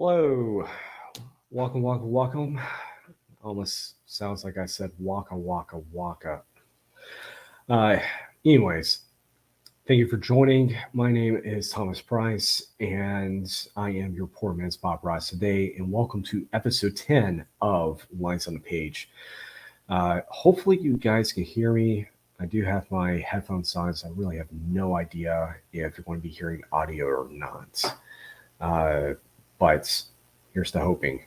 Hello, welcome. Almost sounds like I said waka. Uh, anyways, thank you for joining. My name is Thomas Price, and I am your poor man's Bob Ross today. And welcome to episode 10 of Lines on the Page. Hopefully, you guys can hear me. I do have my headphones on, so I really have no idea if you're going to be hearing audio or not. But here's the hoping.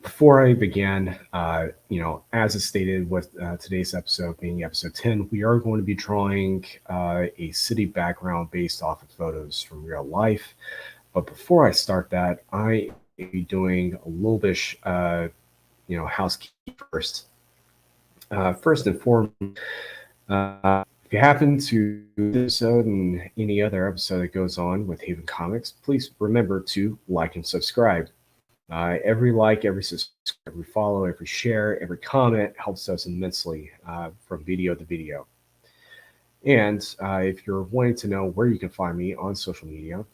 Before I begin, as is stated with today's episode being episode 10, we are going to be drawing a city background based off of photos from real life. But before I start that, I will be doing a little bit, housekeeping first. First and foremost, if you happen to this episode and any other episode that goes on with Haven Comics, please remember to like and subscribe. Every like, every subscribe, every follow, every share, every comment helps us immensely from video to video. And if you're wanting to know where you can find me on social media,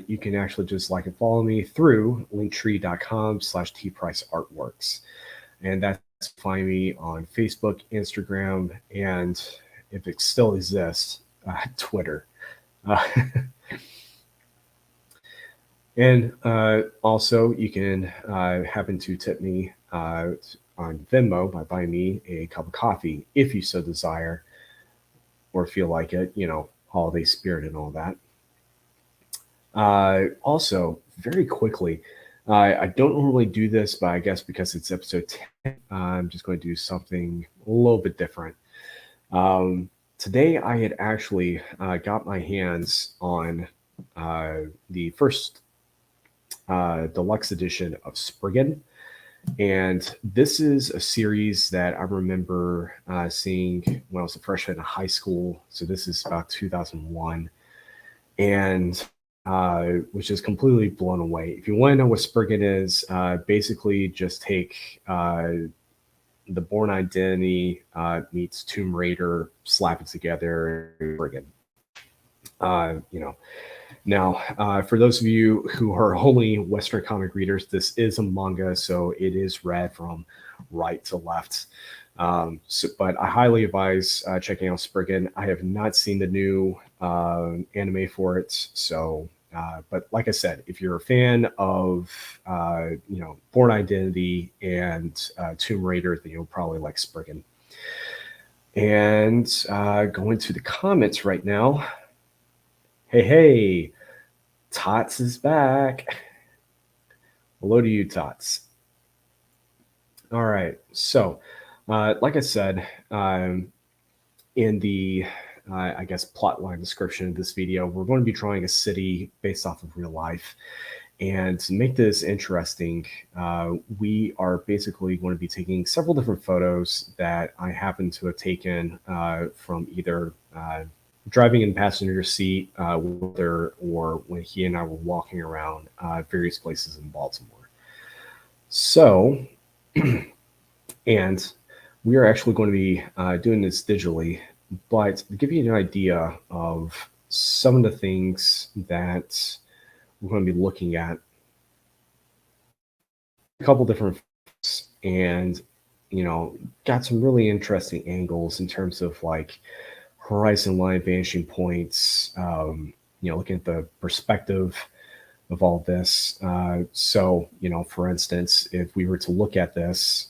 you can actually just like and follow me through linktree.com/tpriceartworks. And that's find me on Facebook, Instagram, and if it still exists, Twitter. And also, you can happen to tip me on Venmo by buying me a cup of coffee if you so desire or feel like it, holiday spirit and all that. Also, very quickly, I don't normally do this, but I guess because it's episode 10, I'm just going to do something a little bit different. Today, I had actually got my hands on the first deluxe edition of Spriggan. And this is a series that I remember seeing when I was a freshman in high school. So this is about 2001. And was just completely blown away. If you want to know what Spriggan is, basically just take the Bourne Identity meets Tomb Raider, slap it together, Spriggan. Now, for those of you who are only Western comic readers, this is a manga, so it is read from right to left. But I highly advise checking out Spriggan. I have not seen the new anime for it, so. But like I said, if you're a fan of Bourne Identity and Tomb Raider, then you'll probably like Spriggan. And going to the comments right now. Hey, Tots is back. Hello to you, Tots. All right, so like I said, in the I guess plotline description of this video, we're going to be drawing a city based off of real life. And to make this interesting, we are basically going to be taking several different photos that I happen to have taken from either driving in the passenger seat with her, or when he and I were walking around various places in Baltimore. So, and we are actually going to be doing this digitally, but to give you an idea of some of the things that we're going to be looking at, a couple different and got some really interesting angles in terms of like horizon line, vanishing points, looking at the perspective of all this. So, for instance, if we were to look at this,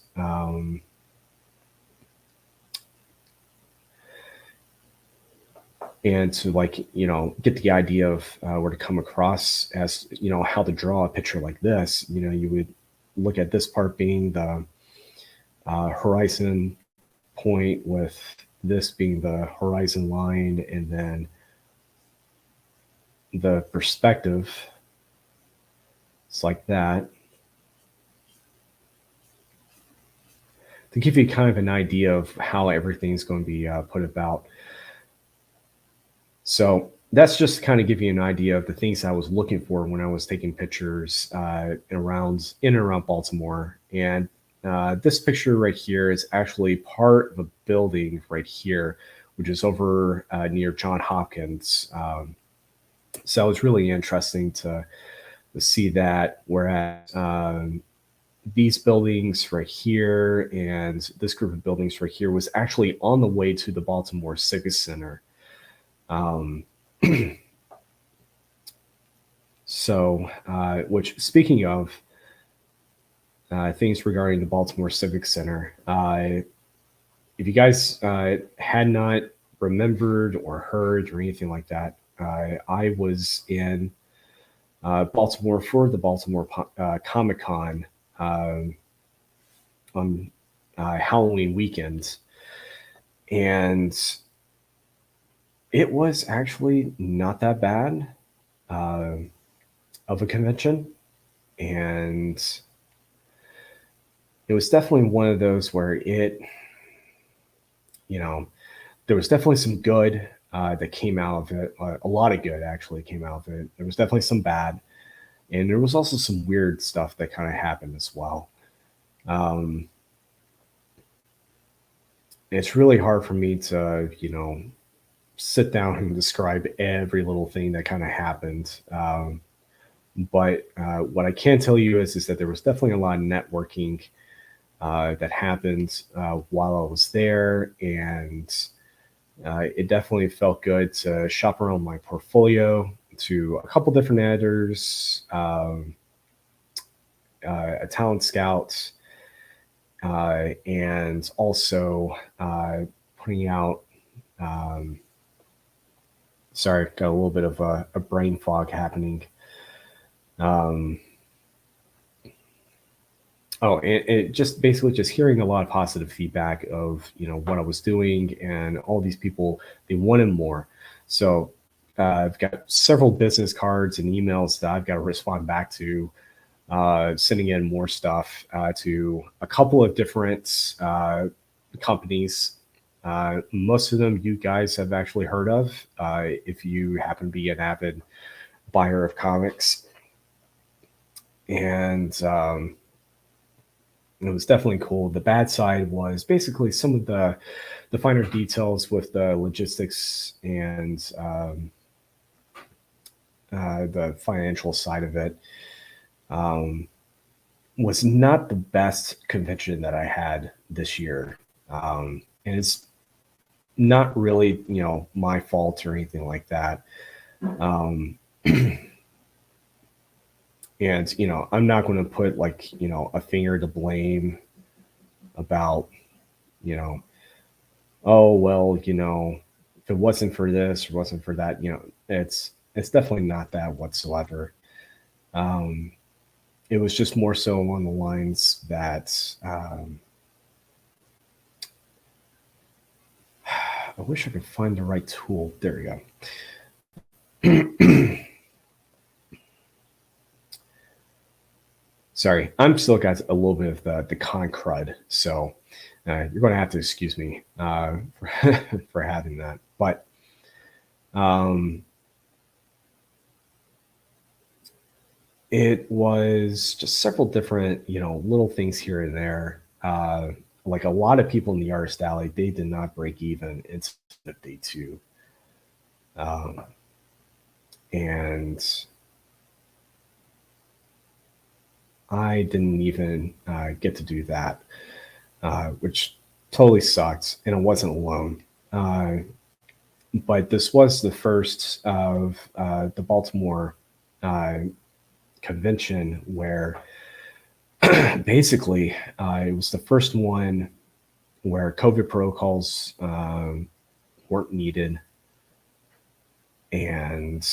and to get the idea of where to come across as, how to draw a picture like this, you would look at this part being the horizon point, with this being the horizon line, and then the perspective. It's like that. To give you kind of an idea of how everything's going to be put about. So that's just to kind of give you an idea of the things I was looking for when I was taking pictures in and around Baltimore. And this picture right here is actually part of a building right here, which is over near John Hopkins So it's really interesting to see that. Whereas these buildings right here and this group of buildings right here was actually on the way to the Baltimore Civic Center. Um, which, speaking of things regarding the Baltimore Civic Center, if you guys had not remembered or heard or anything like that, I was in Baltimore for the Baltimore Comic Con on Halloween weekend, and it was actually not that bad uh, of a convention, and it was definitely one of those where you know, there was definitely some good that came out of it. A lot of good actually came out of it. There was definitely some bad, and there was also some weird stuff that kind of happened as well. Um, it's really hard for me to, sit down and describe every little thing that kind of happened. But what I can tell you is that there was definitely a lot of networking that happened while I was there, and it definitely felt good to shop around my portfolio to a couple different editors, a talent scout, and also putting out. Um, Sorry, got a little bit of a brain fog happening. Um, and just basically just hearing a lot of positive feedback of what I was doing, and all these people, they wanted more. So I've got several business cards and emails that I've got to respond back to, sending in more stuff to a couple of different companies. Most of them you guys have actually heard of if you happen to be an avid buyer of comics. And it was definitely cool. The bad side was basically some of the finer details with the logistics and the financial side of it. Was not the best convention that I had this year. And it's not really, my fault or anything like that. Um, and, I'm not going to put a finger to blame about, oh, well, if it wasn't for this or wasn't for that, it's definitely not that whatsoever. Um, it was just more so along the lines that I wish I could find the right tool. There we go. Sorry, I'm still got a little bit of the con crud, so you're going to have to excuse me for having that. But it was just several different, little things here and there. Like a lot of people in the artist alley, they did not break even until day two. And I didn't even get to do that, which totally sucked, and it wasn't alone. But this was the first of the Baltimore convention where basically it was the first one where COVID protocols weren't needed, and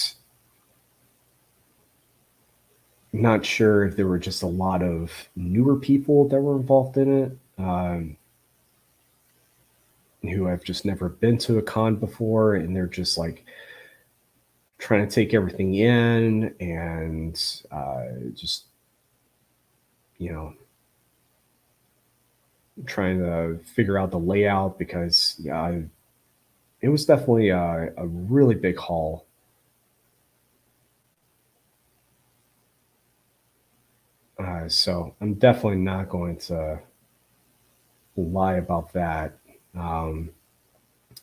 I'm not sure if there were just a lot of newer people that were involved in it, who have just never been to a con before, and they're just like trying to take everything in and just trying to figure out the layout, because it was definitely a really big hall. So I'm definitely not going to lie about that. The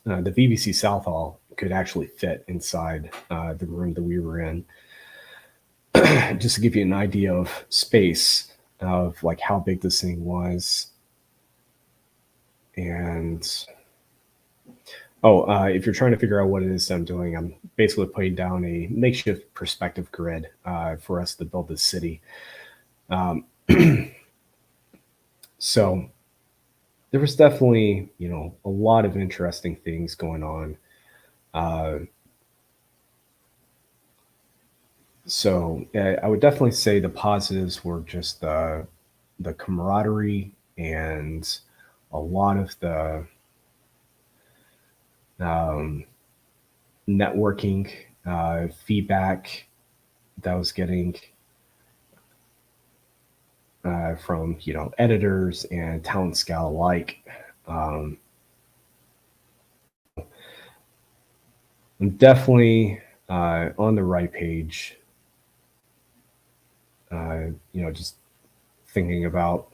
BBC South Hall could actually fit inside the room that we were in. Just to give you an idea of space of like how big this thing was. And if you're trying to figure out what it is I'm doing, I'm basically putting down a makeshift perspective grid for us to build this city. Um, so there was definitely, a lot of interesting things going on. I would definitely say the positives were just the camaraderie and a lot of the um, networking feedback that I was getting from editors and talent scout alike. Um, I'm definitely on the right page. Just thinking about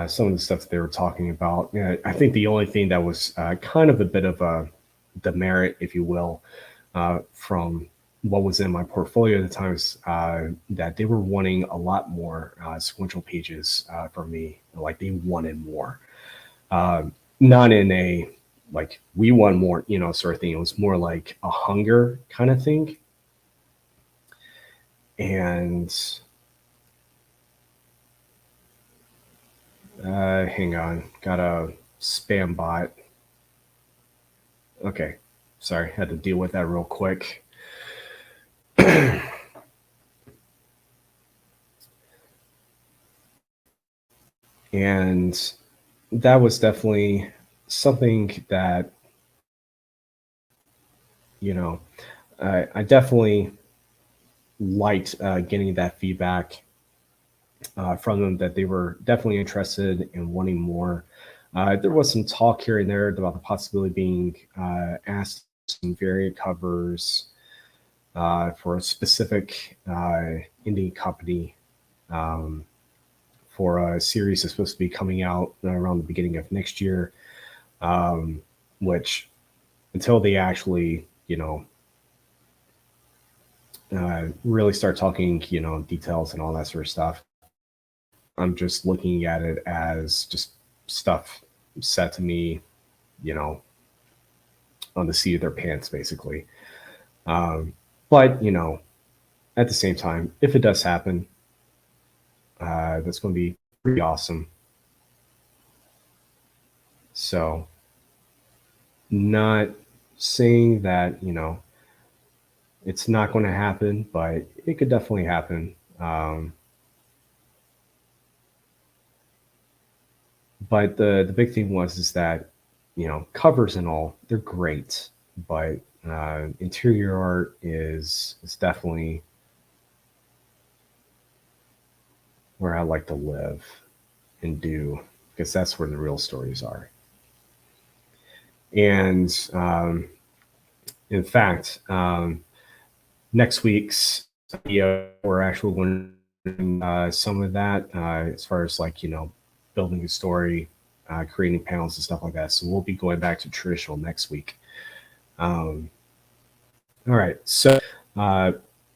some of the stuff they were talking about. Yeah, I think the only thing that was kind of a bit of a demerit, if you will, from what was in my portfolio at the time is that they were wanting a lot more sequential pages from me. Like they wanted more, not in a like we want more, sort of thing. It was more like a hunger kind of thing. And hang on, got a spam bot. Okay, sorry, had to deal with that real quick. And that was definitely something that I definitely liked getting that feedback from them, that they were definitely interested in wanting more. There was some talk here and there about the possibility of being asked some variant covers for a specific indie company for a series that's supposed to be coming out around the beginning of next year, which until they actually, really start talking, details and all that sort of stuff, I'm just looking at it as just stuff set to me, you know, on the seat of their pants, basically. But, at the same time, if it does happen, that's going to be pretty awesome. So, not saying that, it's not going to happen, but it could definitely happen. But the big thing was is that covers and all, they're great, but interior art is definitely where I like to live and do, because that's where the real stories are. And in fact, next week's video, we're actually going to do some of that as far as like, building a story, creating panels and stuff like that. So we'll be going back to traditional next week. All right. So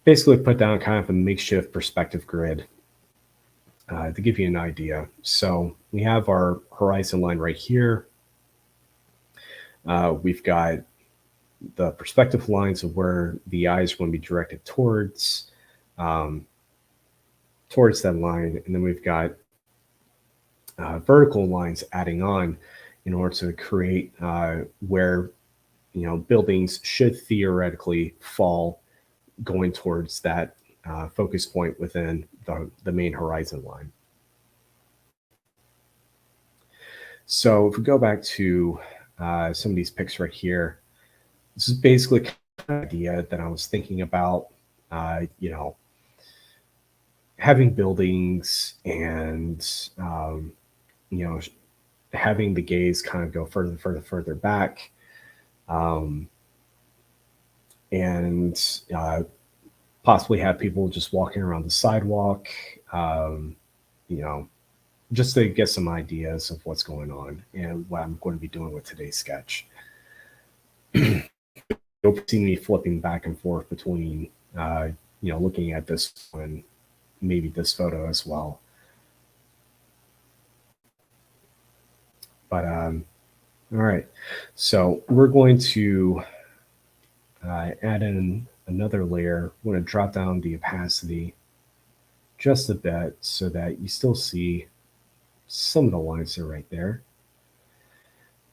basically put down kind of a makeshift perspective grid to give you an idea. So we have our horizon line right here. We've got the perspective lines of where the eyes are going to be directed towards that line. And then we've got vertical lines adding on in order to create where buildings should theoretically fall going towards that focus point within the main horizon line. So if we go back to some of these pics right here, this is basically kind of the idea that I was thinking about, having buildings and, having the gaze kind of go further back. And possibly have people just walking around the sidewalk, just to get some ideas of what's going on and what I'm going to be doing with today's sketch. you'll see me flipping back and forth between, looking at this and maybe this photo as well. But all right, so we're going to add in another layer. We're going to drop down the opacity just a bit so that you still see some of the lines that are right there.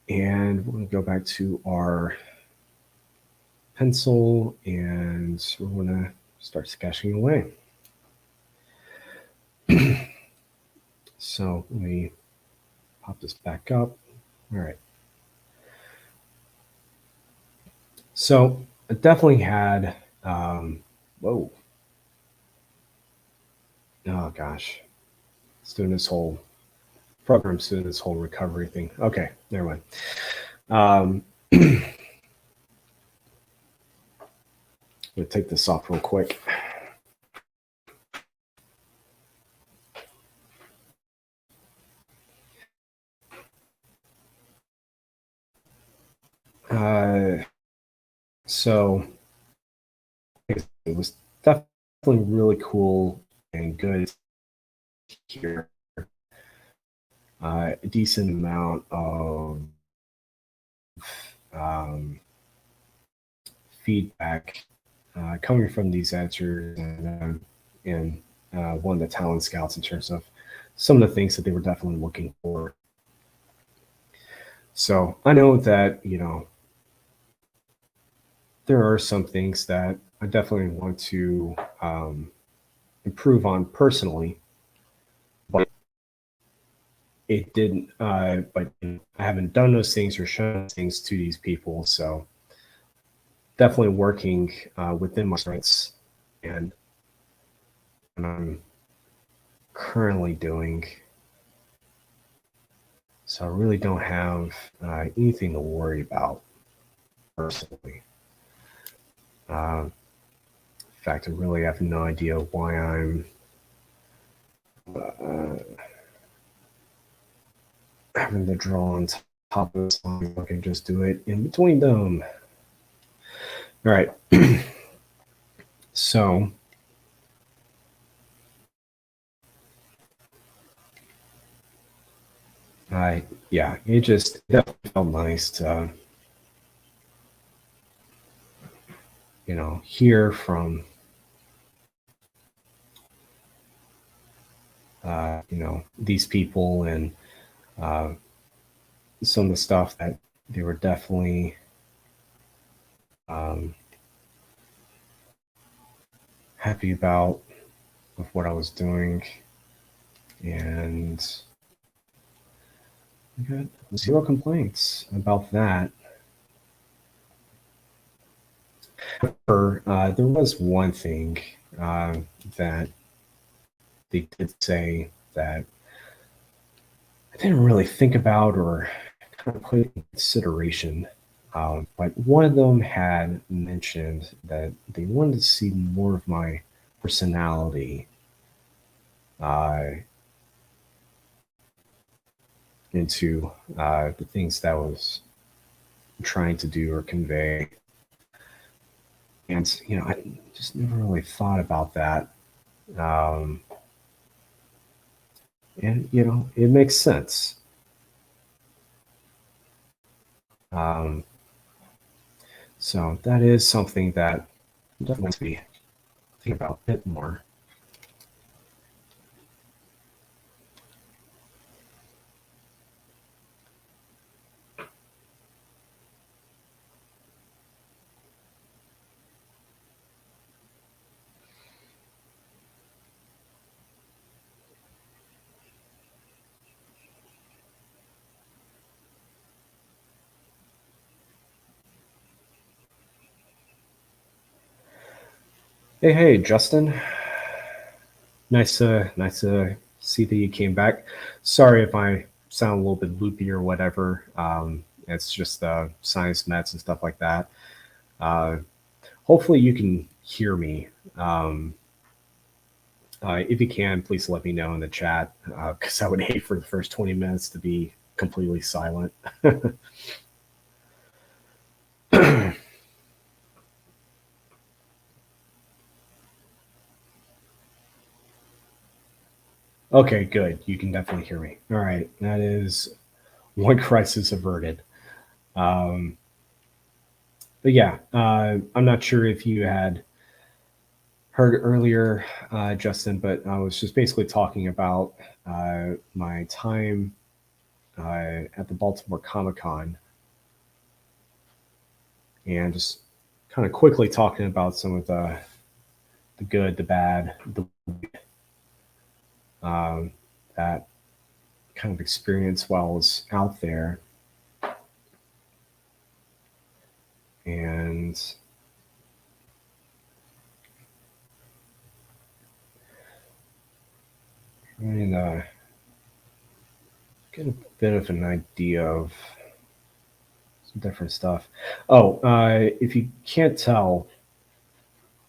And we're going to go back to our pencil and we're going to start sketching away. So let me pop this back up. All right. So I definitely had, whoa. Oh gosh. It's doing this whole program's doing this whole recovery thing. Okay, never mind. I'm gonna take this off real quick. So it was definitely really cool and good here. A decent amount of feedback coming from these editors and one of the talent scouts in terms of some of the things that they were definitely looking for. So I know that, there are some things that I definitely want to improve on personally, but it didn't. But I haven't done those things or shown things to these people, so definitely working within my strengths, and I'm currently doing. So I really don't have anything to worry about personally. In fact, I really have no idea why I'm having to draw on top of this line. I can just do it in between them. All right. So yeah, it just definitely felt nice to hear from these people and some of the stuff that they were definitely happy about with what I was doing, and I got 0 complaints about that. However, there was one thing that they did say that I didn't really think about or kind of put in consideration. But one of them had mentioned that they wanted to see more of my personality into the things that I was trying to do or convey. And, I just never really thought about that. And, it makes sense. So that is something that I'm definitely going to be thinking about a bit more. Hey, Justin. Nice to see that you came back. Sorry if I sound a little bit loopy or whatever. It's just sinus meds and stuff like that. Hopefully you can hear me. If you can, please let me know in the chat, because I would hate for the first 20 minutes to be completely silent. Okay, good. You can definitely hear me. All right, that is one crisis averted. Um, but yeah, I'm not sure if you had heard earlier, Justin, but I was just basically talking about my time at the Baltimore Comic Con and just kind of quickly talking about some of the good, the bad, um, that kind of experience while I was out there. And trying to get a bit of an idea of some different stuff. Oh, if you can't tell,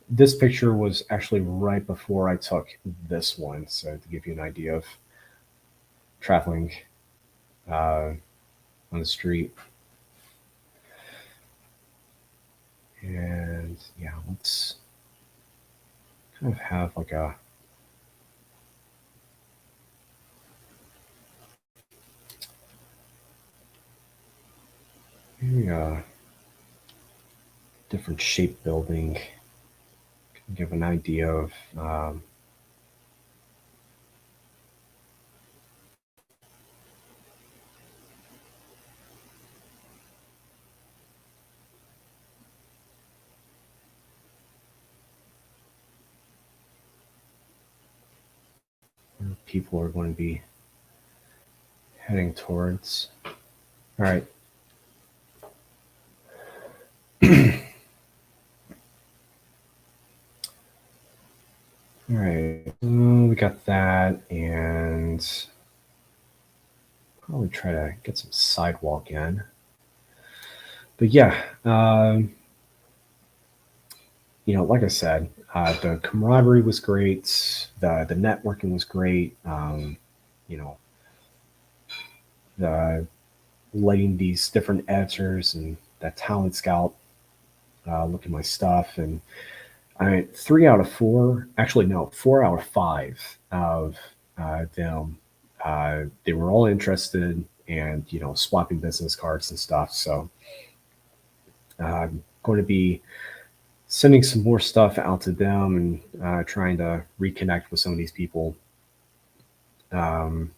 this picture was actually right before I took this one. So to give you an idea of traveling uh, on the street. And yeah, let's kind of have like a maybe a different shape building. Give an idea of where people are going to be heading towards. All right. All right. We got that, and probably try to get some sidewalk in. But yeah, like I said, the camaraderie was great. The networking was great. You know, the letting these different editors and that talent scout look at my stuff, and I 3 out of 4, actually no, 4 out of 5 of them, they were all interested and swapping business cards and stuff. So I'm going to be sending some more stuff out to them and trying to reconnect with some of these people. Um,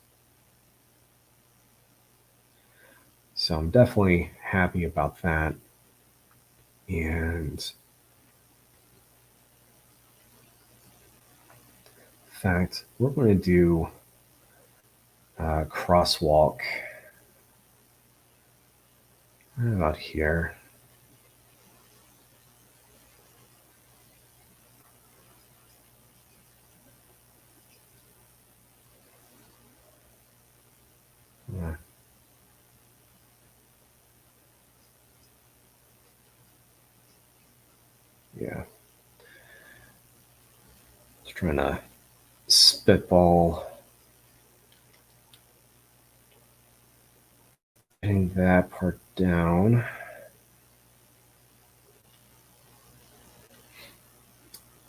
so I'm definitely happy about that. And in fact, we're going to do crosswalk right about here. Yeah. Yeah. Just trying to spitball getting that part down.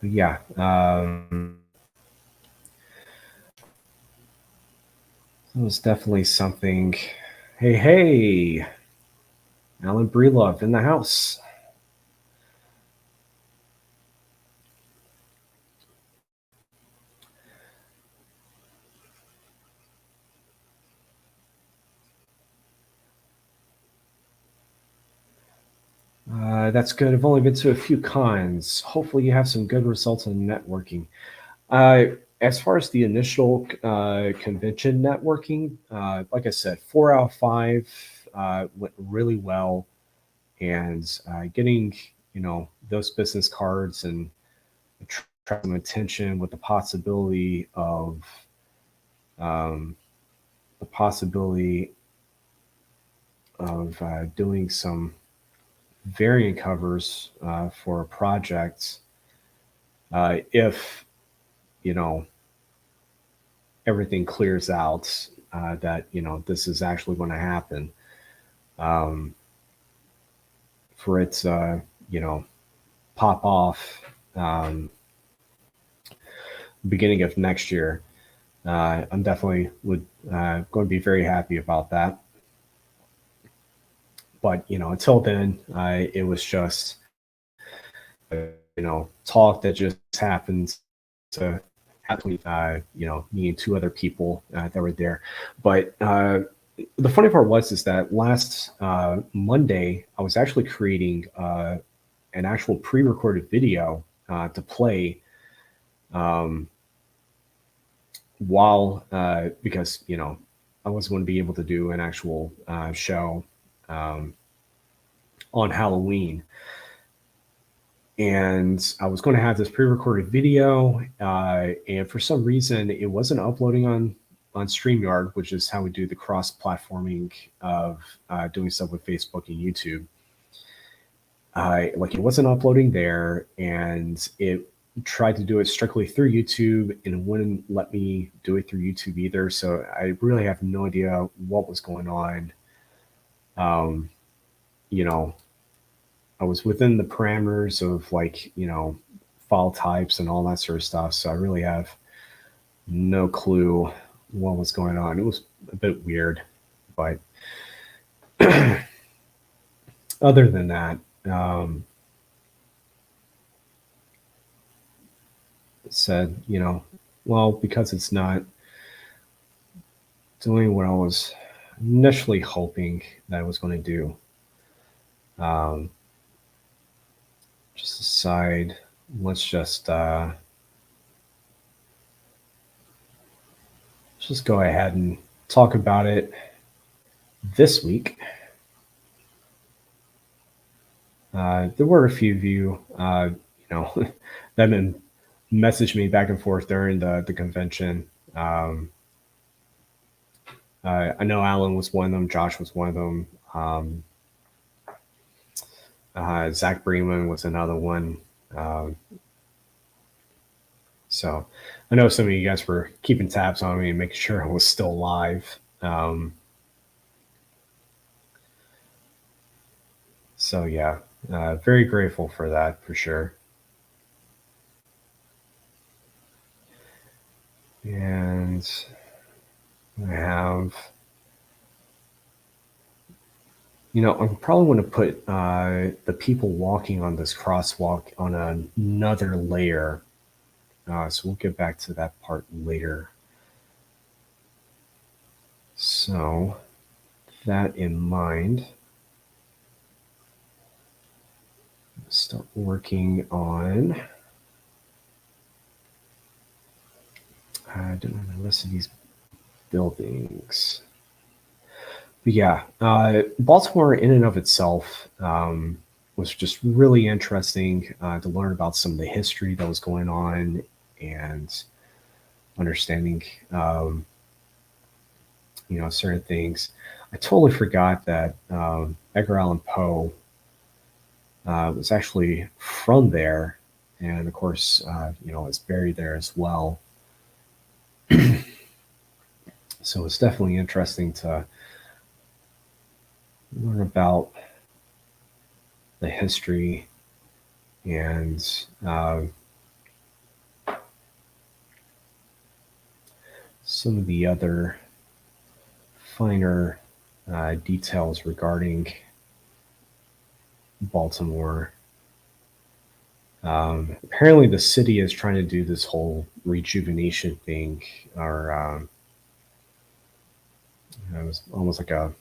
But yeah. It was definitely something. Hey, hey, Alan Breelove in the house. That's good. I've only been to a few cons. Hopefully, you have some good results in networking. As far as the initial convention networking, like I said, 4 out of 5 went really well, and getting those business cards and attract some attention with um, the possibility of doing some variant covers for a project if you know everything clears out, that this is actually going to happen. um, for it to, pop off beginning of next year. I'm definitely going to be very happy about that. But until then, it was just talk that just happened to happen. Me and two other people that were there. But the funny part was is that last Monday, I was actually creating an actual pre-recorded video to play um, while because I wasn't going to be able to do an actual show um, on Halloween. And I was going to have this pre-recorded video, and for some reason, it wasn't uploading on StreamYard, which is how we do the cross-platforming of doing stuff with Facebook and YouTube. Like it wasn't uploading there, and it tried to do it strictly through YouTube, and it wouldn't let me do it through YouTube either. So I really have no idea what was going on. Um, you know, I was within the parameters of like, file types and all that sort of stuff. So I really have no clue what was going on. It was a bit weird, but other than that, it said, well, because it's not doing what I was initially hoping that I was going to do. Just decide, let's just go ahead and talk about it this week. There were a few of you, that been messaged me back and forth during the convention. I know Alan was one of them. Josh was one of them. Zach Bremen was another one. So I know some of you guys were keeping tabs on me and making sure I was still live. So yeah, very grateful for that for sure. And I have, I'm probably going to put the people walking on this crosswalk on another layer. So we'll get back to that part later. So that in mind, start working on, I don't know the rest of these buildings. But yeah, Baltimore in and of itself was just really interesting to learn about some of the history that was going on and understanding, certain things. I totally forgot that Edgar Allan Poe was actually from there, and of course, is buried there as well. So it's definitely interesting to learn about the history and some of the other finer details regarding Baltimore. Apparently, the city is trying to do this whole rejuvenation thing, or it was almost like a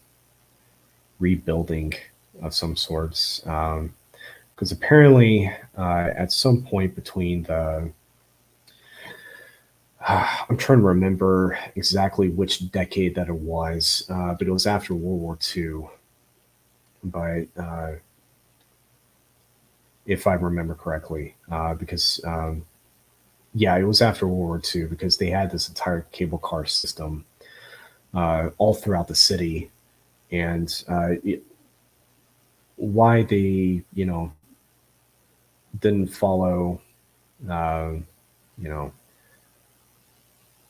rebuilding of some sorts. Because apparently, at some point between the I'm trying to remember exactly which decade that it was, but it was after World War II. But if I remember correctly, because yeah, it was after World War II because they had this entire cable car system all throughout the city, and why they didn't follow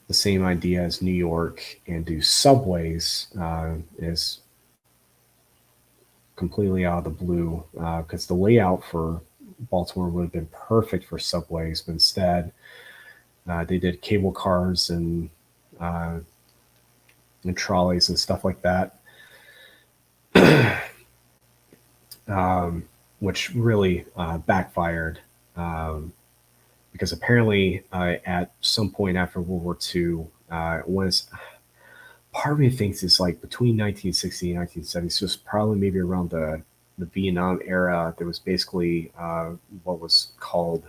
the same idea as New York and do subways is completely out of the blue because the layout for Baltimore would have been perfect for subways, but instead they did cable cars uh, and trolleys and stuff like that, which really backfired because apparently at some point after World War II, was part of me thinks it's like between 1960 and 1970, so it's probably maybe around the Vietnam era. There was basically what was called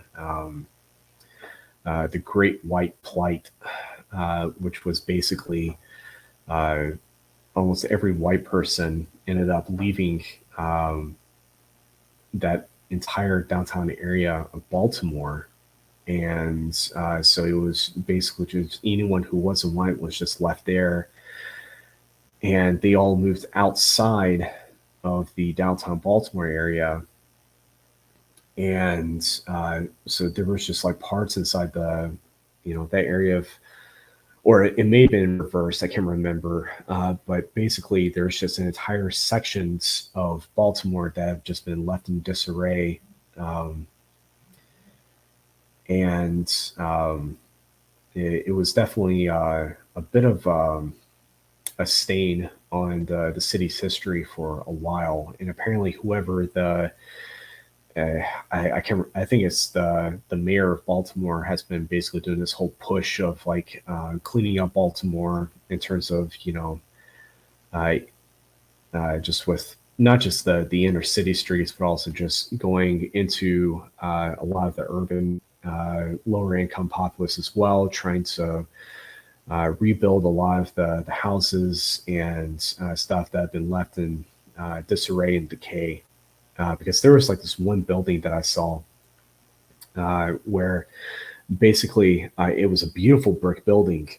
the Great White Plight, which was basically uh, almost every white person ended up leaving that entire downtown area of Baltimore. And so it was basically just anyone who wasn't white was just left there. And they all moved outside of the downtown Baltimore area. And so there was just like parts inside that area of, or it may have been reversed. I can't remember. But basically, there's just an entire sections of Baltimore that have just been left in disarray. And it was definitely a bit of a stain on the city's history for a while. And apparently, whoever I think it's the mayor of Baltimore has been basically doing this whole push of like cleaning up Baltimore in terms of uh, just with not just the inner city streets, but also just going into a lot of the urban lower income populace as well, trying to rebuild a lot of the houses and stuff that have been left in disarray and decay. Because there was like this one building that I saw where basically it was a beautiful brick building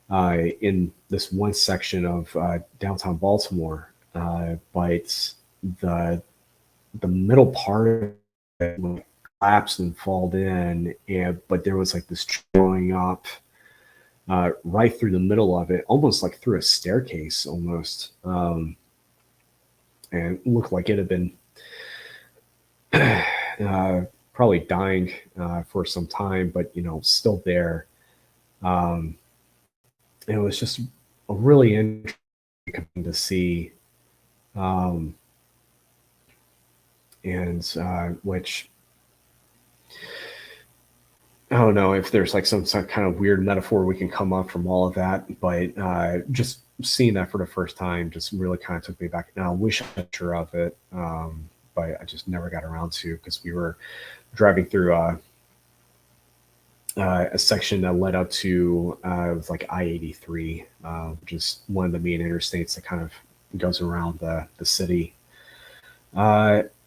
in this one section of downtown Baltimore, but the the middle part of it would collapse and fall in, and but there was like this tree growing up right through the middle of it, almost like through a staircase, almost, and it looked like it had been probably dying for some time, but still there. Um, and it was just a really interesting to see, um, and which I don't know if there's like some kind of weird metaphor we can come up from all of that, but just seeing that for the first time just really kind of took me back. Now I wish I had a picture of it, but I just never got around to because we were driving through a section that led up to like I-83, which is one of the main interstates that kind of goes around the city.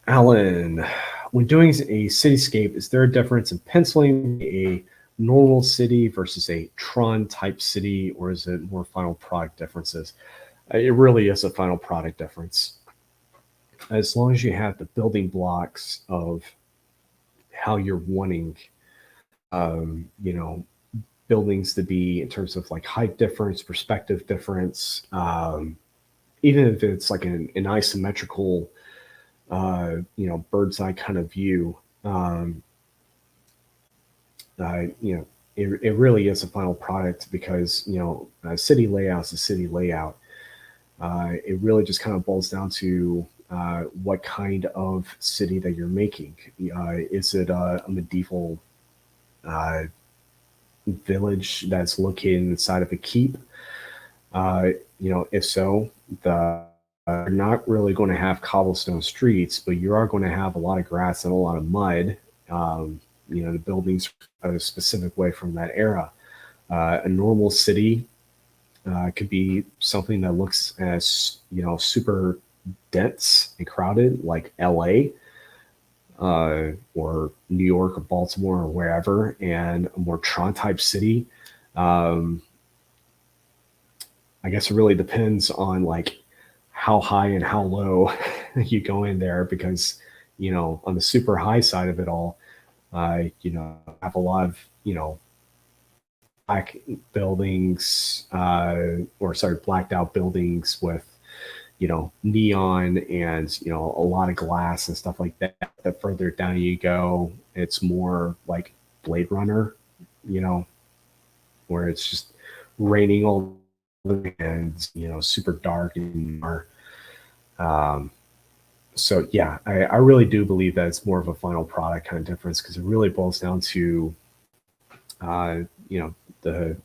Alan, when doing a cityscape, is there a difference in penciling a normal city versus a Tron type city, or is it more final product differences? It really is a final product difference. As long as you have the building blocks of how you're wanting, you know, buildings to be in terms of like height difference, perspective difference, even if it's like an isometrical bird's eye kind of view, it really is a final product because, a city layout is a city layout. It really just kind of boils down to what kind of city that you're making. Is it a medieval village that's located inside of a keep? If so, you're not really going to have cobblestone streets, but you are going to have a lot of grass and a lot of mud. The buildings are a specific way from that era. A normal city could be something that looks as super dense and crowded, like LA, or New York or Baltimore or wherever, and a more Tron type city. I guess it really depends on like how high and how low you go in there, because on the super high side of it all, have a lot of black buildings, or sorry, blacked out buildings with neon and a lot of glass and stuff like that. The further down you go, it's more like Blade Runner, you know, where it's just raining all and super dark and um, so yeah, I really do believe that it's more of a final product kind of difference because it really boils down to uh, you know the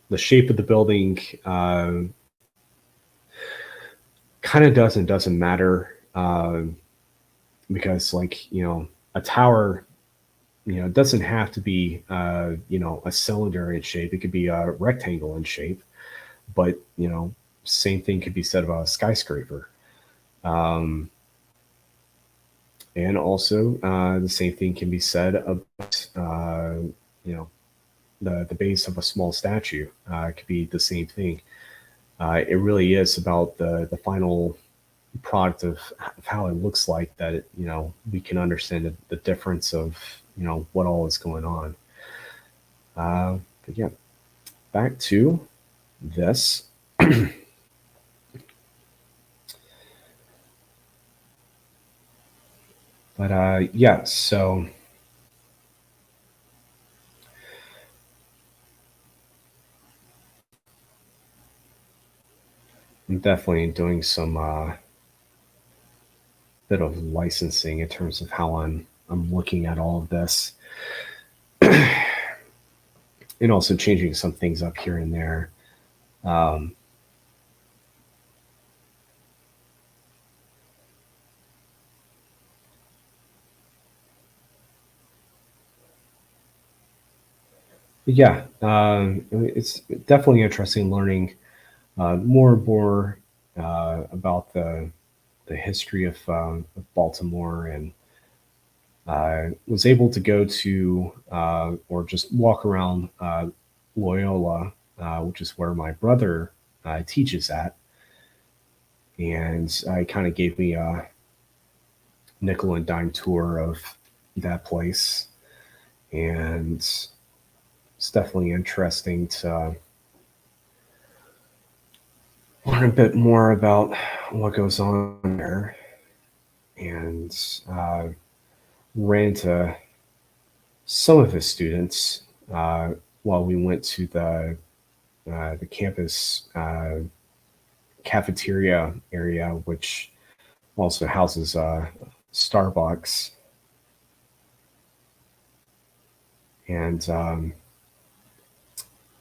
the shape of the building kind of does and doesn't matter because like a tower doesn't have to be a cylinder in shape. It could be a rectangle in shape, but same thing could be said about a skyscraper. Um, and also, the same thing can be said about you know the base of a small statue. It could be the same thing. It really is about the final product of how it looks like that we can understand the difference of what all is going on. But yeah, back to this. But yeah, so I'm definitely doing some bit of licensing in terms of how I'm looking at all of this, and also changing some things up here and there. Um, yeah, it's definitely interesting learning more and more about the history of Baltimore, and was able to go to or just walk around Loyola, which is where my brother teaches at, and it kind of gave me a nickel and dime tour of that place, and it's definitely interesting to learn a bit more about what goes on there, and ran into some of his students while we went to the campus cafeteria area, which also houses Starbucks. And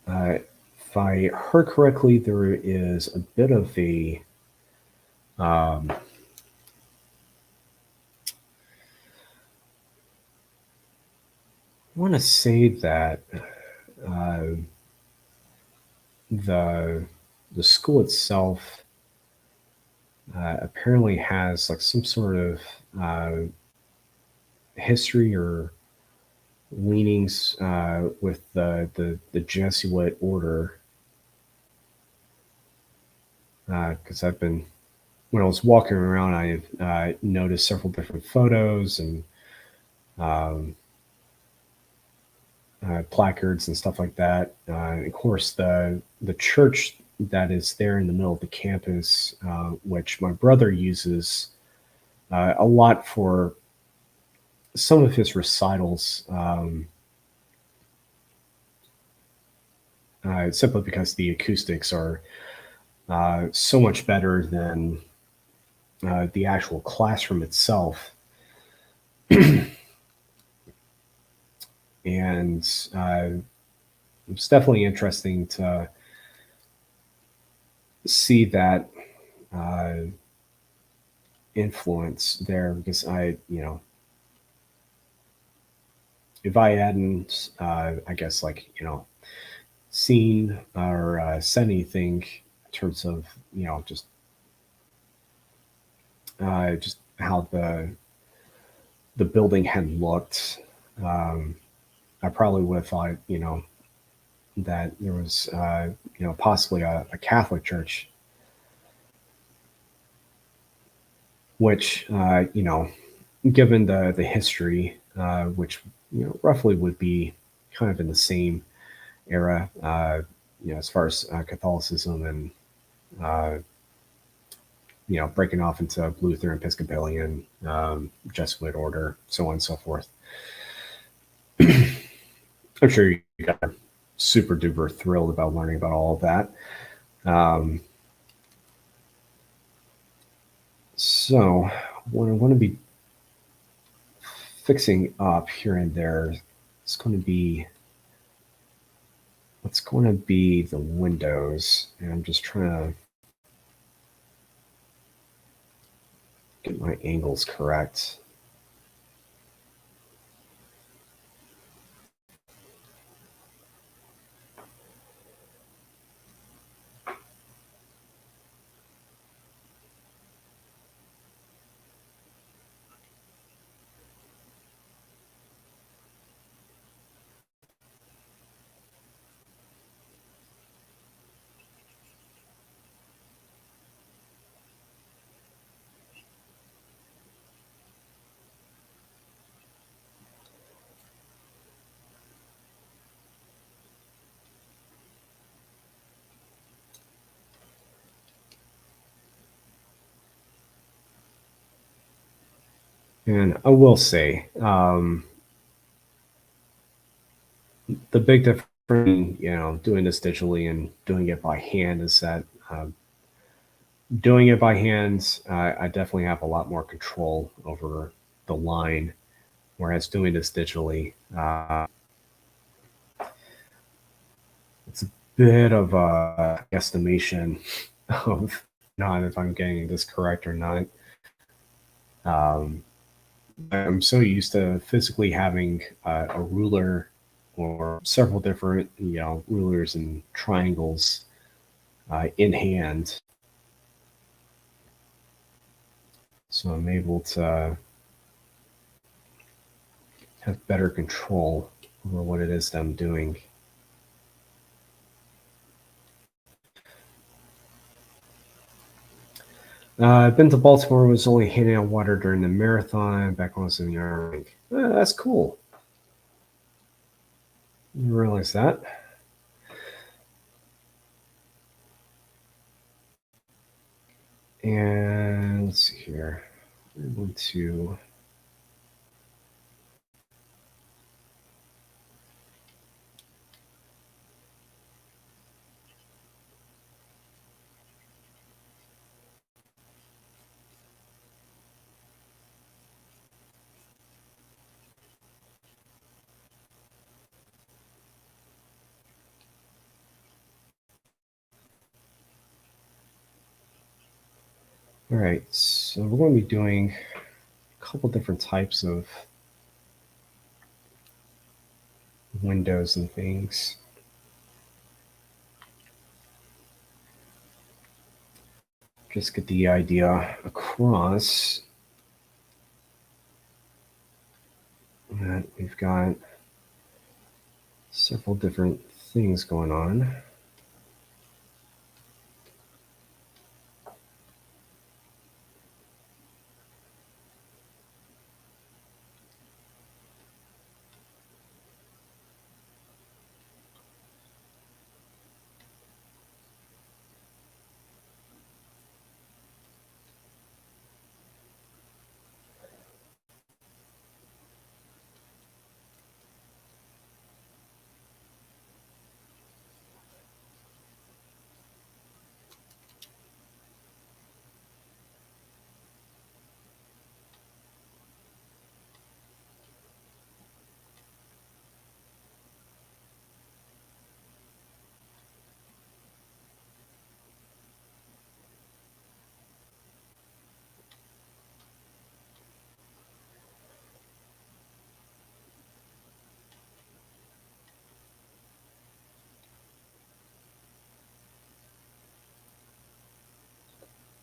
if I heard correctly, there is a bit of a I want to say that uh, the the school itself apparently has like some sort of uh, history or leanings with the Jesuit order. Because I've been when I was walking around, I noticed several different photos and um, placards and stuff like that. Of course, the church that is there in the middle of the campus, which my brother uses a lot for some of his recitals, simply because the acoustics are so much better than the actual classroom itself. And it's definitely interesting to see that uh, influence there because if I hadn't, I guess, like, seen or said anything in terms of, just how the building had looked, um, I probably would have thought, that there was, possibly a Catholic church, which, given the history, which roughly would be kind of in the same era, as far as Catholicism and uh, breaking off into Lutheran, Episcopalian, Jesuit order, so on and so forth. I'm sure you got super duper thrilled about learning about all of that. So what I want to be fixing up here and there is going to be what's going to be the windows. And I'm just trying to get my angles correct. And I will say, the big difference, doing this digitally and doing it by hand is that doing it by hand, I definitely have a lot more control over the line, whereas doing this digitally, it's a bit of a estimation of not if I'm getting this correct or not. I'm so used to physically having a ruler or several different, rulers and triangles in hand. So I'm able to have better control over what it is that I'm doing. I've been to Baltimore, was only handing out water during the marathon back when I was in the Army. That's cool. You realize that? And let's see here. I'm going to all right, so we're going to be doing a couple different types of windows and things. Just get the idea across that we've got several different things going on.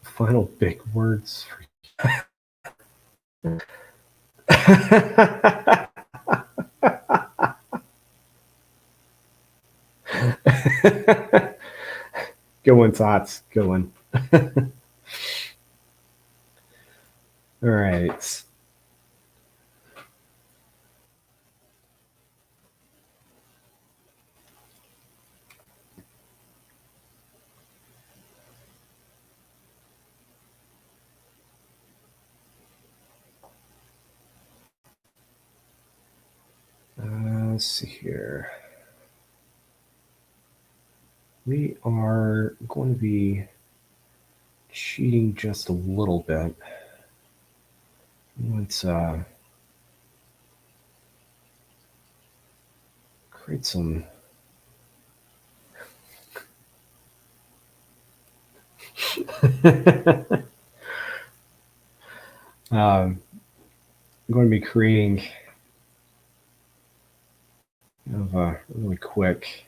Final big words. Good one, Tots. Good one. All right. Let's see here. We are going to be cheating just a little bit. Let's create some I'm going to be creating kind of a really quick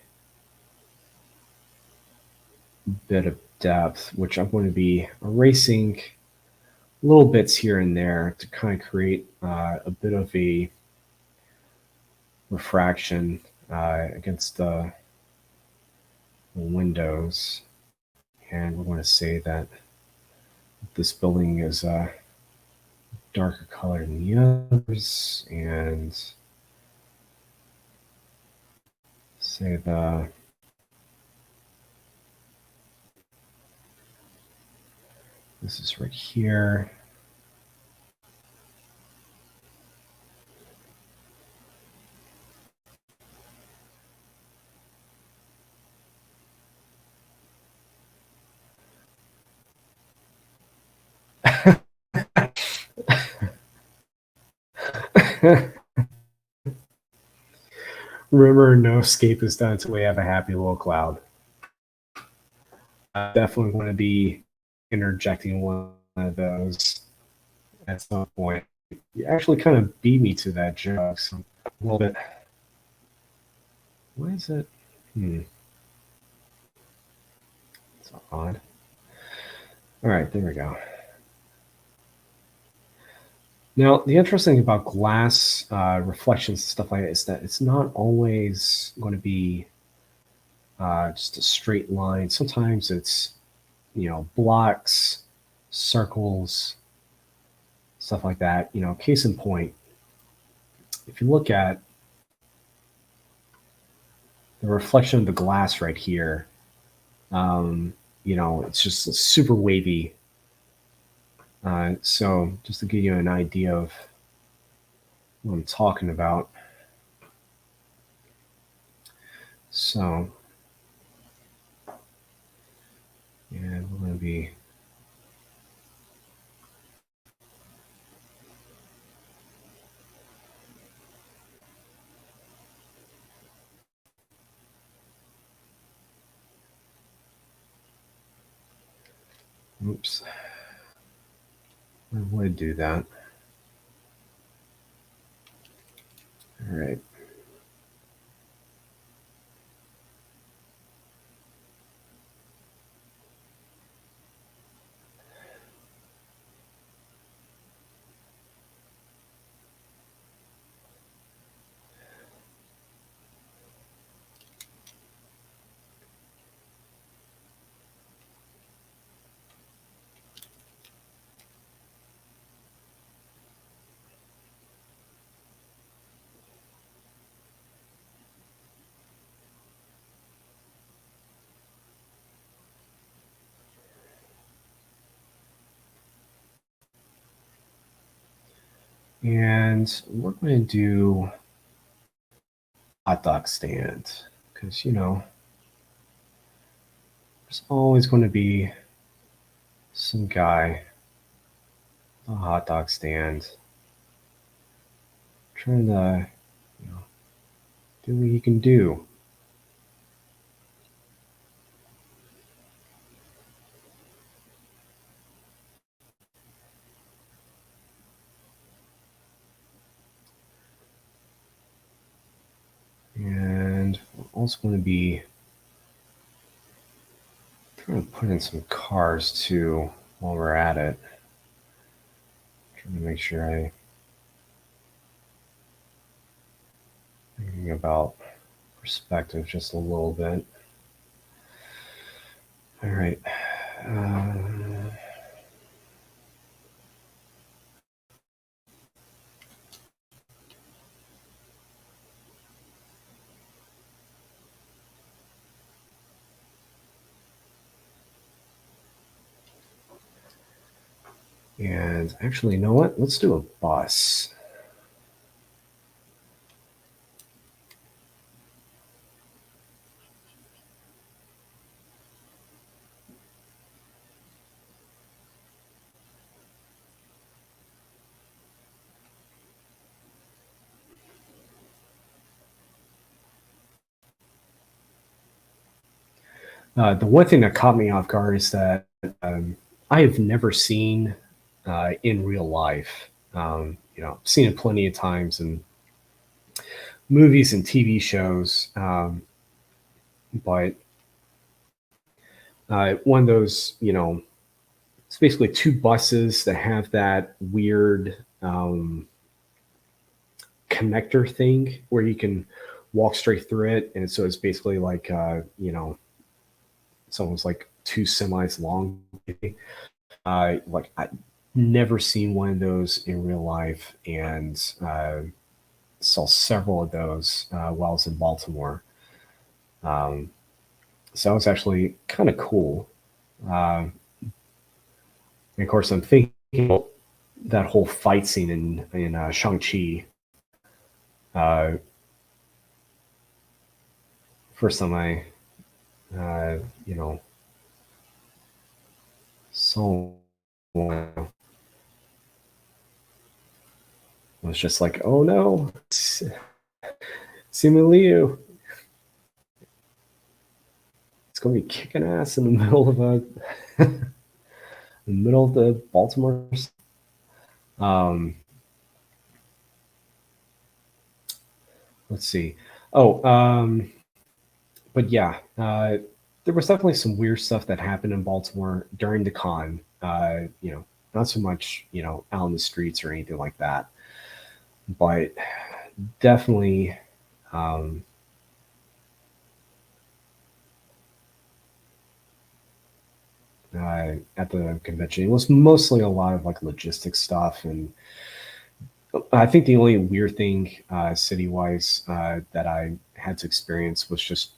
bit of depth, which I'm going to be erasing little bits here and there to kind of create a bit of a refraction against the windows. And we're going to say that this building is a darker color than the others, and say this is right here. Remember, no escape is done until we have a happy little cloud. I definitely want to be interjecting one of those at some point. You actually kind of beat me to that joke, so a little bit. Why is it? It's odd. All right, there we go. Now, the interesting thing about glass reflections and stuff like that is that it's not always going to be just a straight line. Sometimes it's, blocks, circles, stuff like that. Case in point, if you look at the reflection of the glass right here, it's just super wavy. So just to give you an idea of what I'm talking about. So, and we're going to be oops. I would do that. All right. And we're going to do hot dog stand because, there's always going to be some guy, a hot dog stand, trying to, do what he can do. And we're also going to be trying to put in some cars too while we're at it. Trying to make sure I thinking about perspective just a little bit. All right. And actually, you know what? Let's do a bus. The one thing that caught me off guard is that I have never seen in real life. Seen it plenty of times in movies and TV shows, but one of those, it's basically two buses that have that weird connector thing where you can walk straight through it, and so it's basically like it's almost like two semis long. Like I never seen one of those in real life, and saw several of those while I was in Baltimore. Um, so that was actually kind of cool. And of course, I'm thinking about that whole fight scene in Shang-Chi. Uh, First time I, uh, you know, saw one, I was just like, oh no, Simu Liu, it's going to be kicking ass in the middle of in the middle of the Baltimore. Um, let's see. Oh, but yeah, there was definitely some weird stuff that happened in Baltimore during the con. Not so much, out in the streets or anything like that, but definitely um, at the convention, it was mostly a lot of like logistics stuff. And I think the only weird thing city wise that I had to experience was just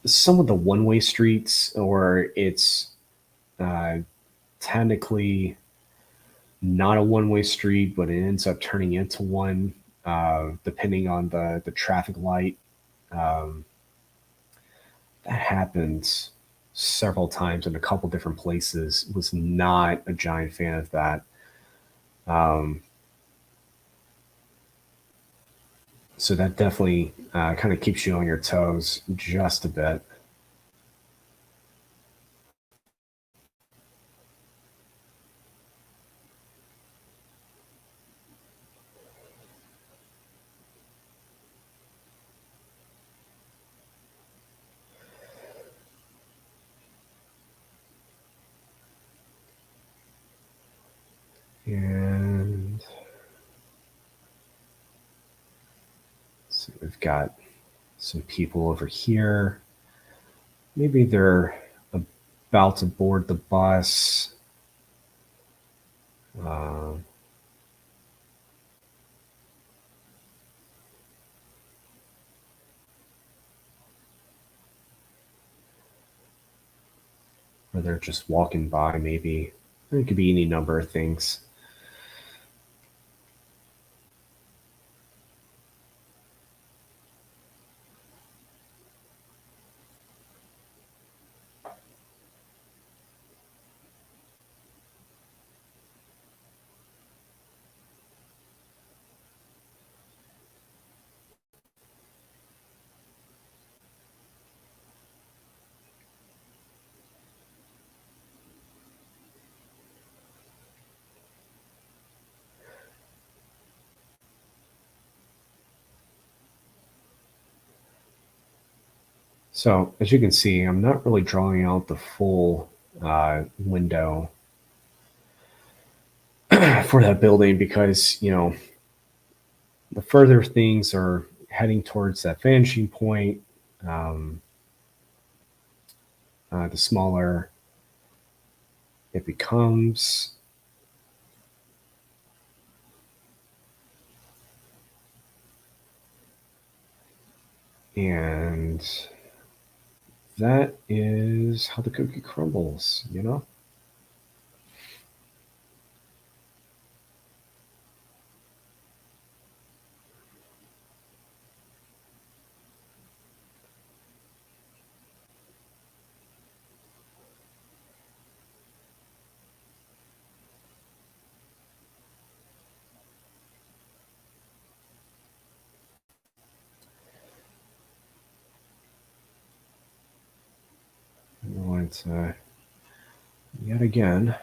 some of the one way streets, or it's uh, technically not a one way street, but it ends up turning into one depending on the traffic light. Um, that happened several times in a couple different places. Was not a giant fan of that. Um, so that definitely kind of keeps you on your toes just a bit. And so we've got some people over here. Maybe they're about to board the bus. Uh, or they're just walking by, maybe. It could be any number of things. So as you can see, I'm not really drawing out the full window for that building because, the further things are heading towards that vanishing point, um, the smaller it becomes. And that is how the cookie crumbles. But yet again,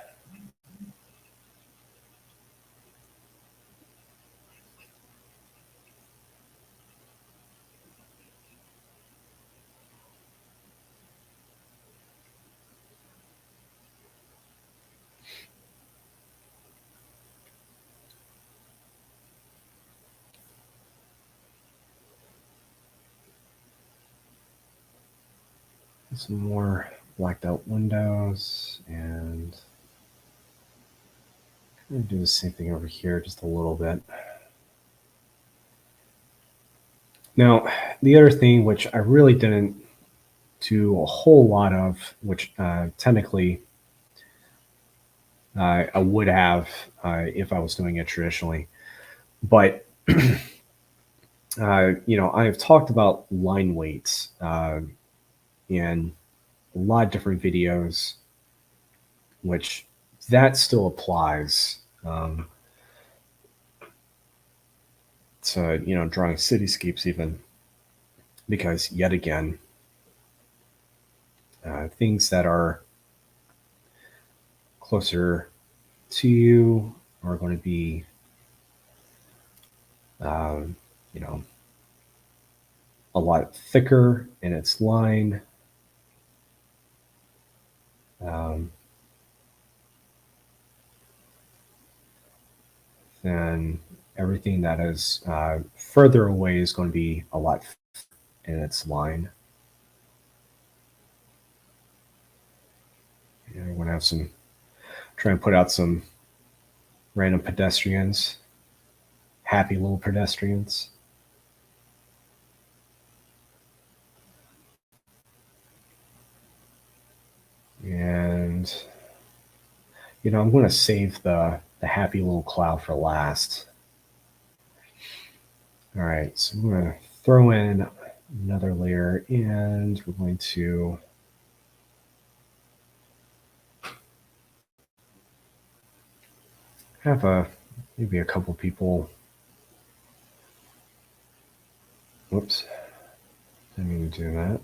some more blacked out windows, and I'm going to do the same thing over here just a little bit. Now, the other thing which I really didn't do a whole lot of, which technically I would have if I was doing it traditionally, but I have talked about line weights in a lot of different videos, which that still applies to drawing cityscapes even, because yet again, things that are closer to you are going to be um, you know a lot thicker in its line. Um, then everything that is further away is going to be a lot in its line. I'm going to have some try and put out some random pedestrians, happy little pedestrians. And I'm going to save the happy little cloud for last. All right, so I'm going to throw in another layer, and we're going to have maybe a couple people. Whoops, didn't mean to do that.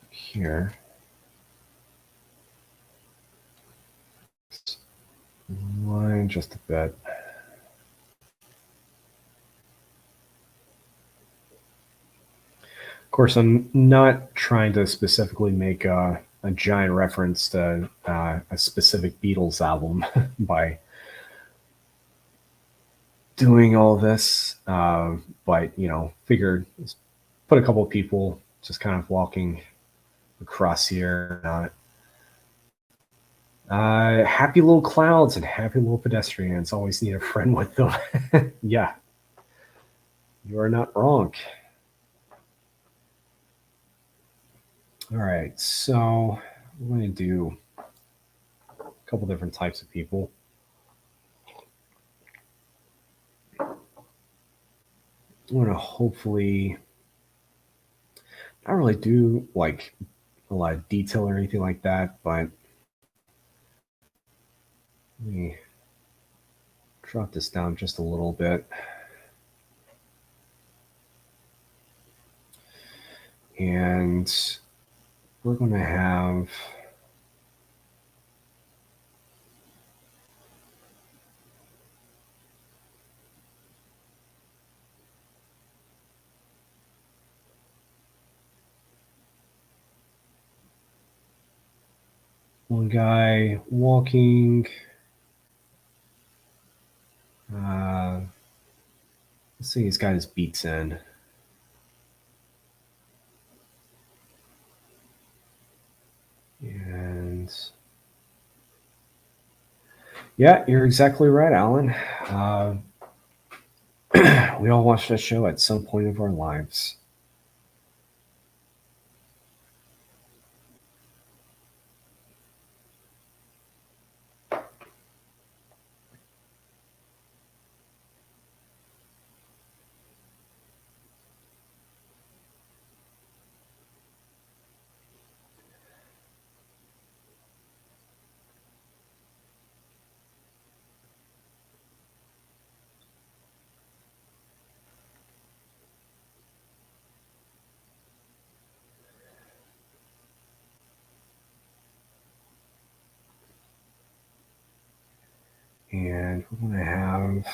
Here, line just a bit. Of course, I'm not trying to specifically make a giant reference to a specific Beatles album by doing all this, but figured put a couple of people just kind of walking across here. Happy little clouds and happy little pedestrians always need a friend with them. Yeah, you are not wrong. All right, so I'm going to do a couple different types of people. I'm going to hopefully not really do like a lot of detail or anything like that, but let me drop this down just a little bit. And we're going to have one guy walking. Let's see, he's got his beats in. And yeah, you're exactly right, Alan. We all watched that show at some point of our lives. And we're going to have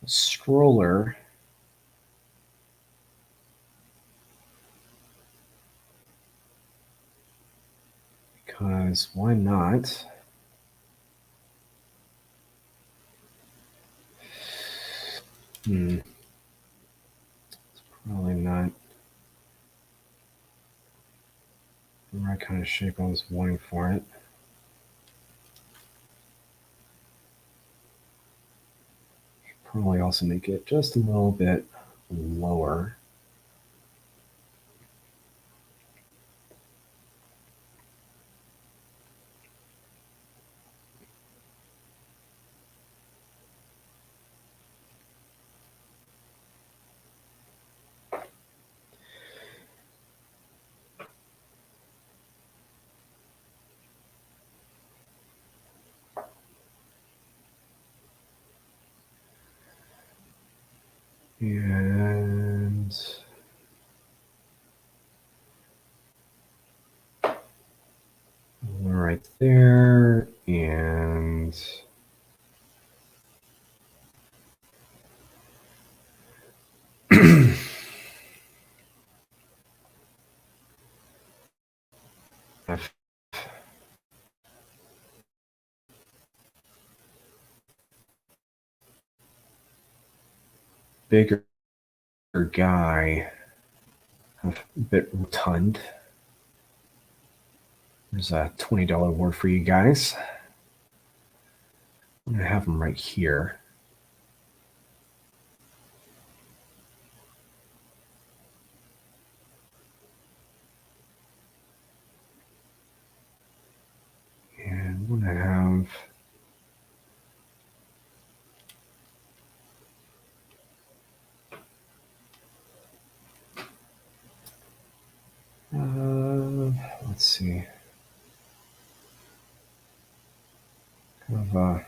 a stroller. Because why not? It's probably not the right kind of shape I was wanting for it. Should probably also make it just a little bit lower. And right there, and bigger guy, a bit rotund. There's a $20 award for you guys. I'm going to have them right here. And we're going to have let's see, kind of a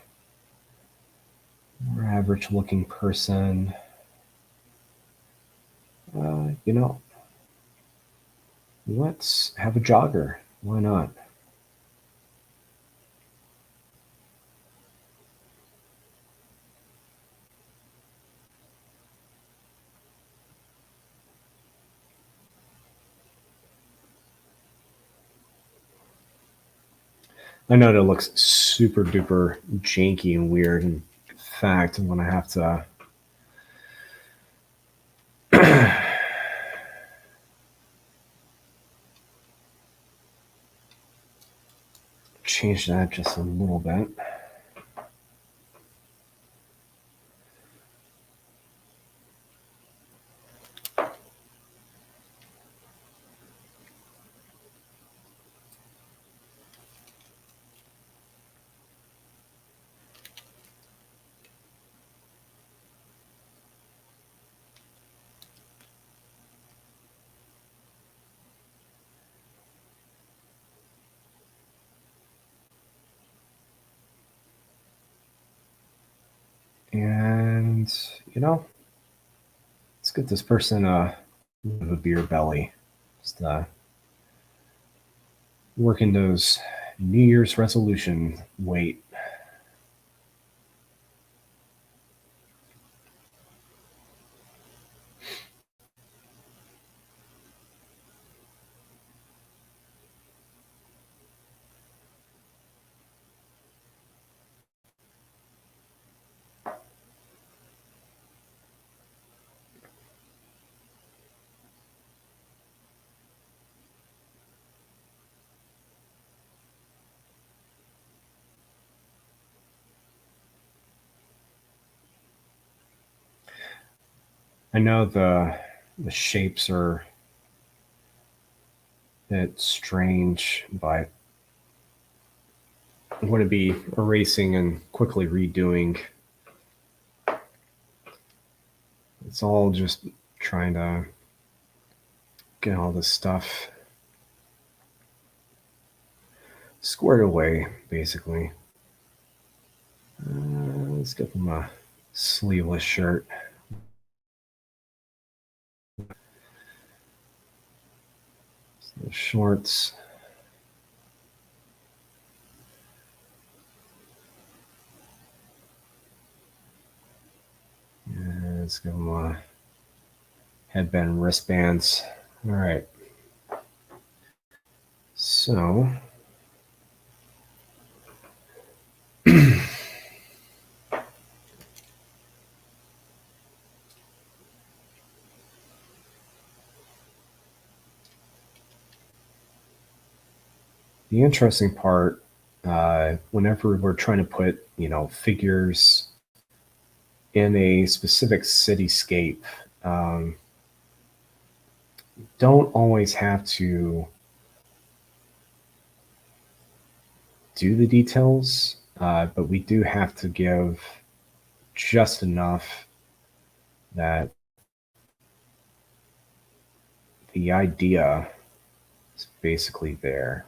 more average looking person. Let's have a jogger. Why not? I know that looks super duper janky and weird. In fact, I'm going to have to change that just a little bit. And, let's get this person a beer belly. Just working those New Year's resolution weight. I know the shapes are a bit strange, but I'm going to be erasing and quickly redoing. It's all just trying to get all this stuff squared away, basically. Let's get them a sleeveless shirt. The shorts. Let's give them a headband wristbands. All right. So the interesting part, whenever we're trying to put, figures in a specific cityscape, um, don't always have to do the details, but we do have to give just enough that the idea is basically there.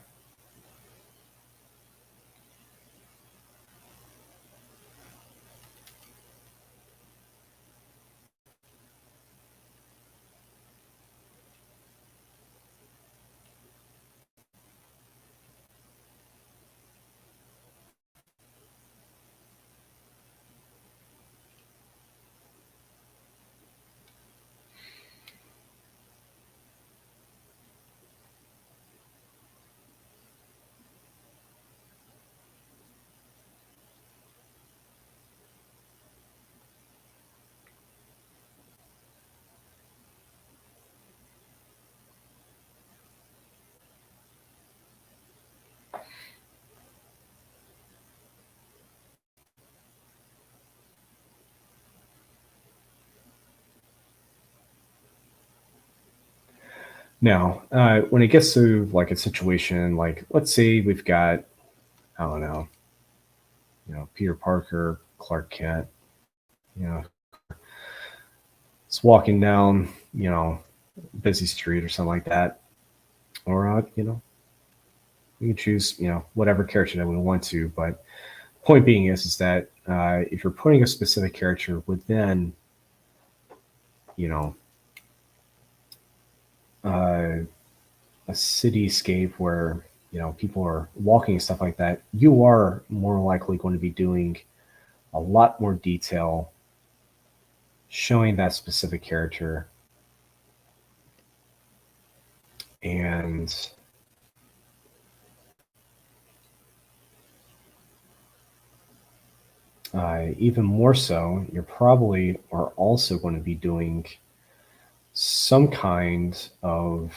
Now, when it gets to like a situation, like let's say we've got, I don't know, Peter Parker, Clark Kent, you know, it's walking down, busy street or something like that, or we can choose, whatever character that we want to. But point being is that if you're putting a specific character within, you know, uh, a cityscape where people are walking and stuff like that, you are more likely going to be doing a lot more detail showing that specific character, and even more so, you're probably are also going to be doing some kind of,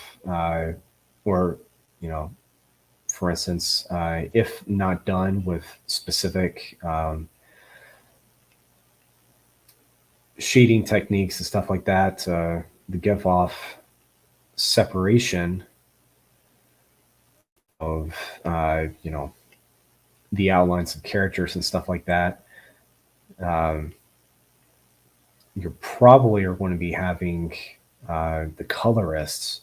or you know, for instance, if not done with specific shading techniques and stuff like that, to give off separation of the outlines of characters and stuff like that. Um, you probably are going to be having the colorists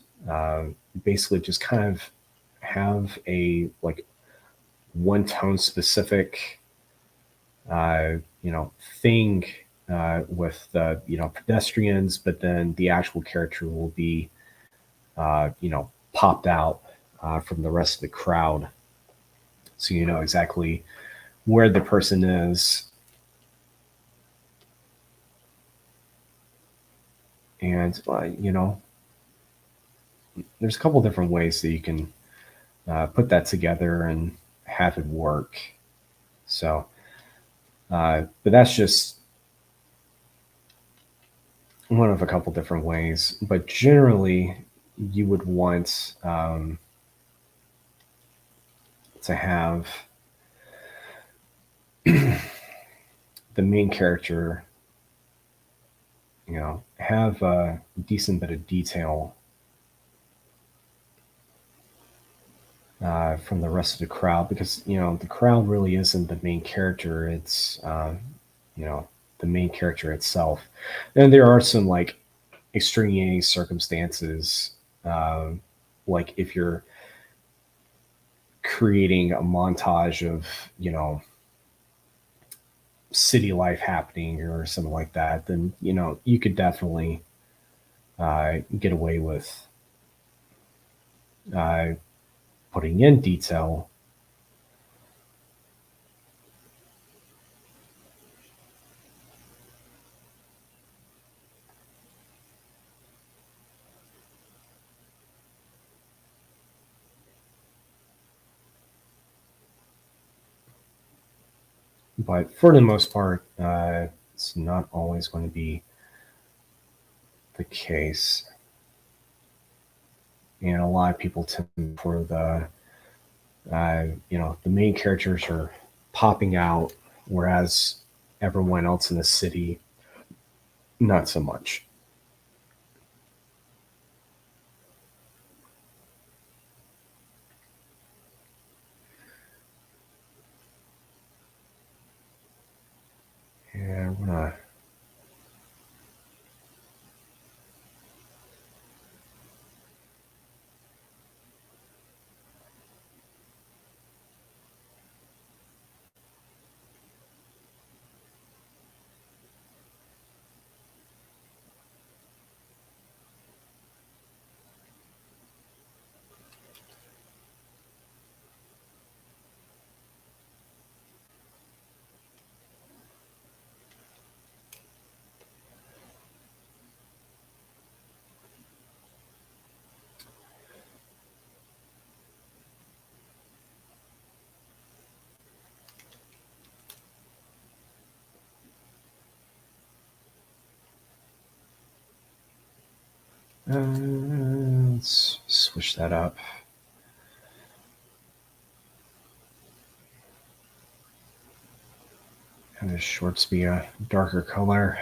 basically just kind of have a like one tone specific thing with the pedestrians, but then the actual character will be popped out from the rest of the crowd, so you know exactly where the person is. And there's a couple different ways that you can put that together and have it work. So, but that's just one of a couple different ways. But generally, you would want to have the main character, have a decent bit of detail from the rest of the crowd, because the crowd really isn't the main character. It's the main character itself. And there are some like extraneous circumstances, like if you're creating a montage of city life happening or something like that, then you could definitely get away with uh, putting in detail. But for the most part, it's not always going to be the case. And a lot of people tend for the main characters are popping out, whereas everyone else in the city, not so much. And we're gonna let's switch that up. Have the shorts be a darker color.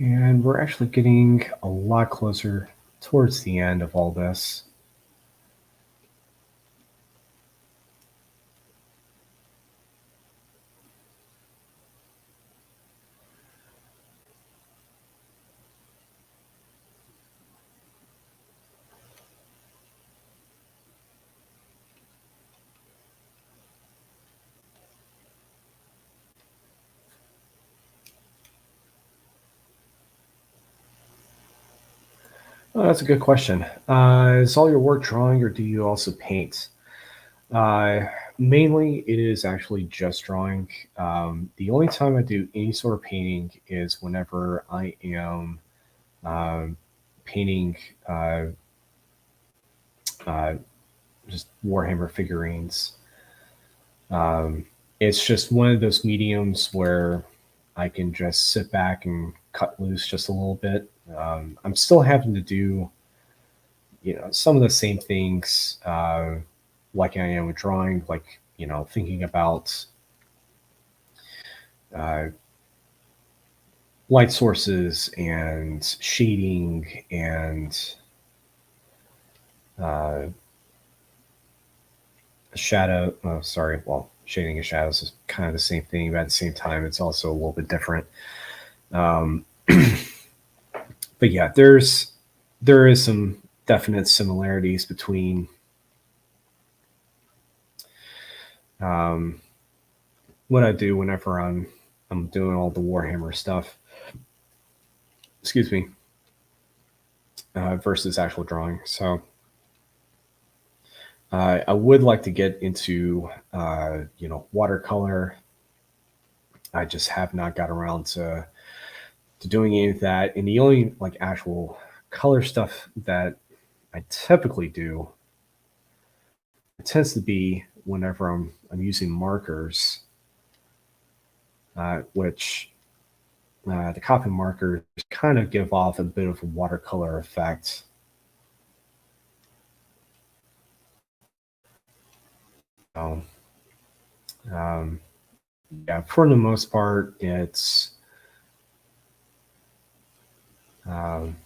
And we're actually getting a lot closer towards the end of all this. Oh, that's a good question. Is all your work drawing, or do you also paint? Uh, Mainly, it is actually just drawing. The only time I do any sort of painting is whenever I am um painting uh, uh, just Warhammer figurines. Um, it's just one of those mediums where I can just sit back and cut loose just a little bit. I'm still having to do, some of the same things like I am with drawing, like, thinking about uh, light sources and shading and uh, shadow. Oh, sorry. Well, shading and shadows is kind of the same thing, but at the same time, it's also a little bit different. Um, but yeah, there is some definite similarities between Um, what I do whenever I'm doing all the Warhammer stuff, excuse me, versus actual drawing. So I would like to get into watercolor. I just have not got around to doing any of that. And the only like actual color stuff that I typically do, it tends to be whenever I'm using markers, which the copy markers kind of give off a bit of a watercolor effect. So, um, yeah, for the most part, um,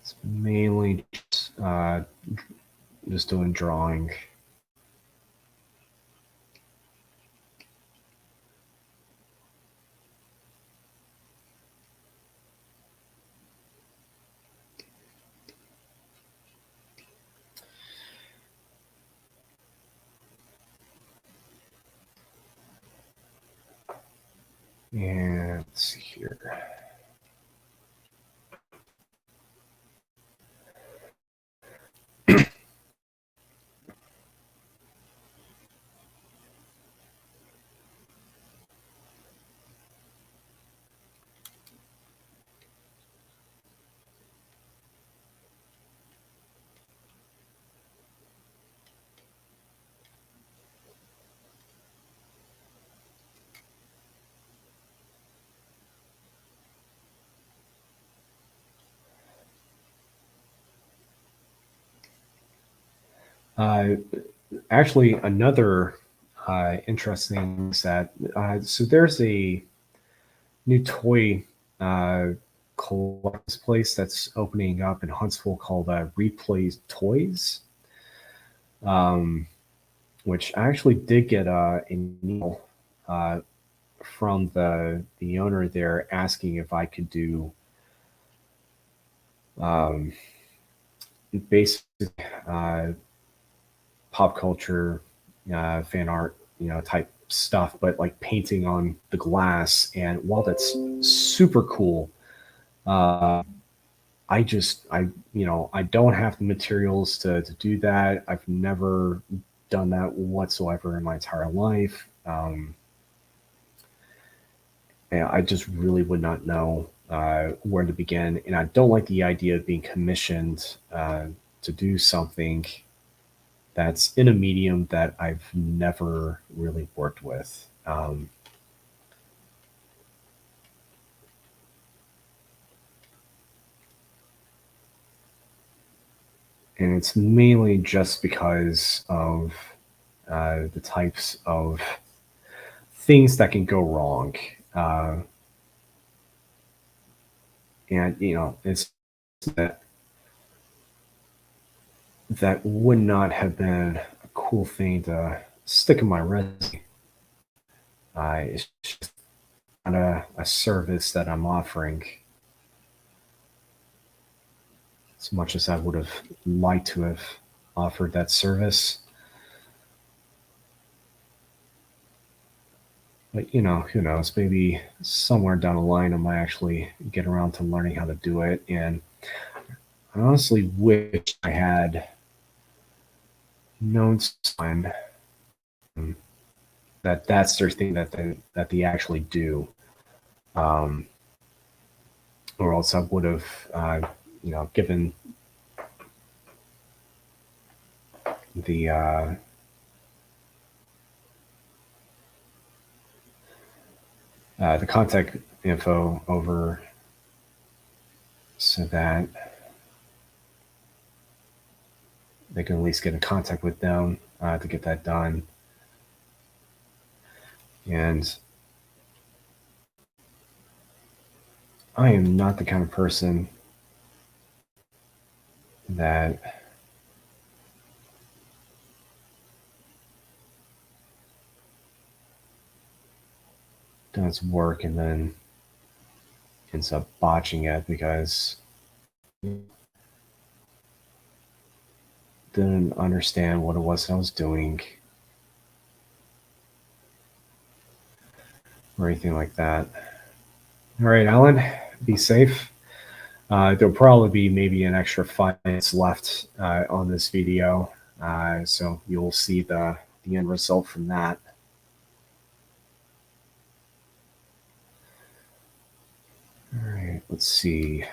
it's mainly just doing drawing. And let's see here. Uh, Actually, another interesting is that so there's a new toy collector's place that's opening up in Huntsville called Replay Toys, um, which I actually did get an email uh, from the owner there asking if I could do um, basic uh, pop culture fan art, type stuff, but like painting on the glass. And while that's super cool, uh, I don't have the materials to do that. I've never done that whatsoever in my entire life. And I just really would not know where to begin. And I don't like the idea of being commissioned to do something that's in a medium that I've never really worked with. And it's mainly just because of the types of things that can go wrong. Uh, and, it's that that would not have been a cool thing to stick in my resume. It's just not a service that I'm offering as much as I would have liked to have offered that service. But who knows? Maybe somewhere down the line, I might actually get around to learning how to do it. And I honestly wish I had known someone that that's their thing that they actually do, um, or else I would have, given the the contact info over so that they can at least get in contact with them to get that done. And I am not the kind of person that does work and then ends up botching it because didn't understand what it was I was doing or anything like that. All right, Alan, be safe. There'll probably be maybe an extra 5 minutes left on this video, so you'll see the end result from that. All right, let's see.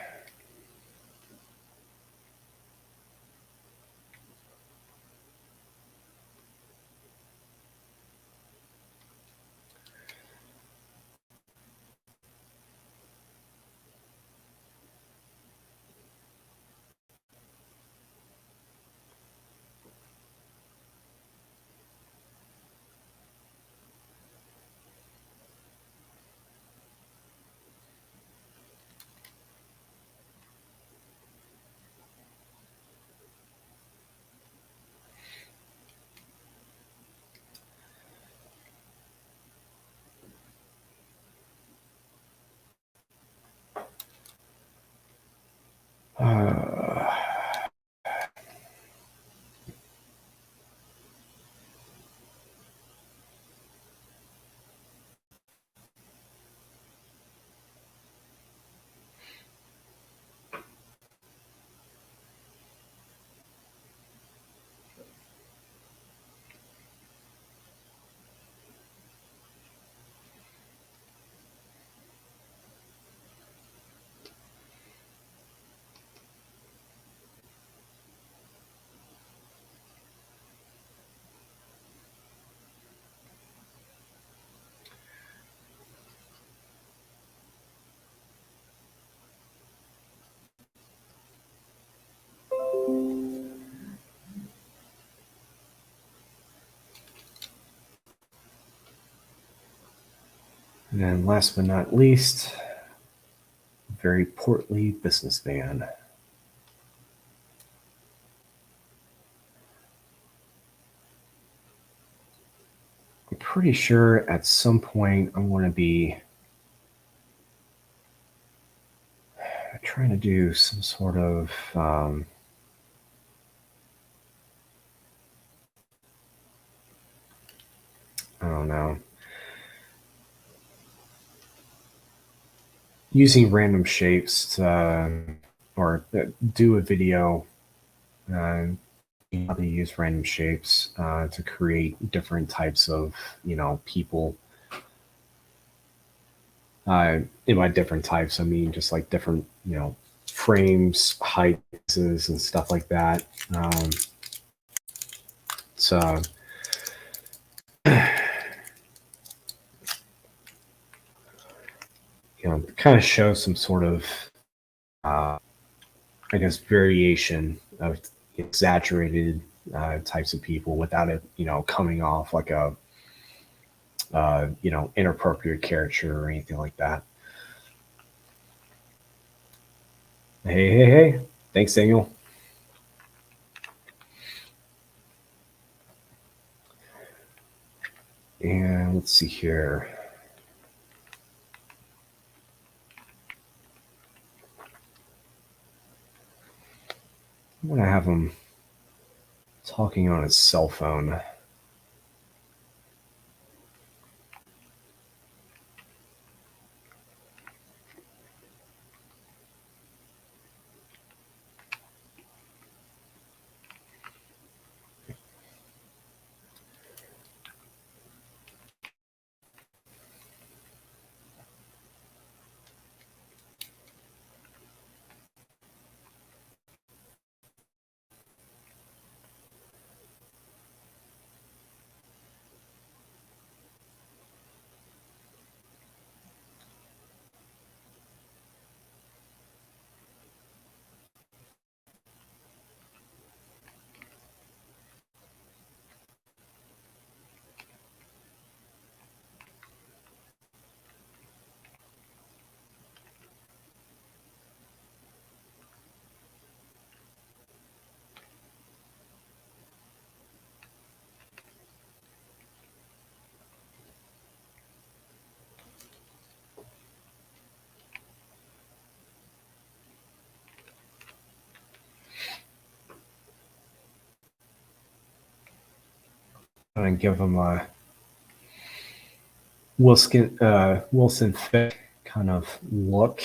Uh, and then last but not least, very portly businessman. I'm pretty sure at some point I'm going to be trying to do some sort of I don't know, using random shapes to, or do a video how to use random shapes to create different types of people. In my different types, I mean just like different frames, heights, and stuff like that. So kind of show some sort of I guess variation of exaggerated types of people without it coming off like a inappropriate caricature or anything like that. Hey, thanks, Daniel. And let's see here. I'm gonna have him talking on his cell phone. kind of give them a Wilson Fisk kind of look,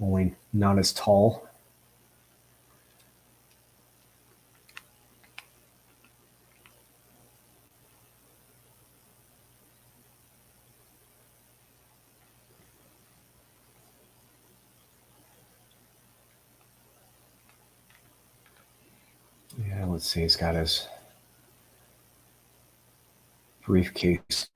only not as tall. Yeah, let's see. He's got his briefcase.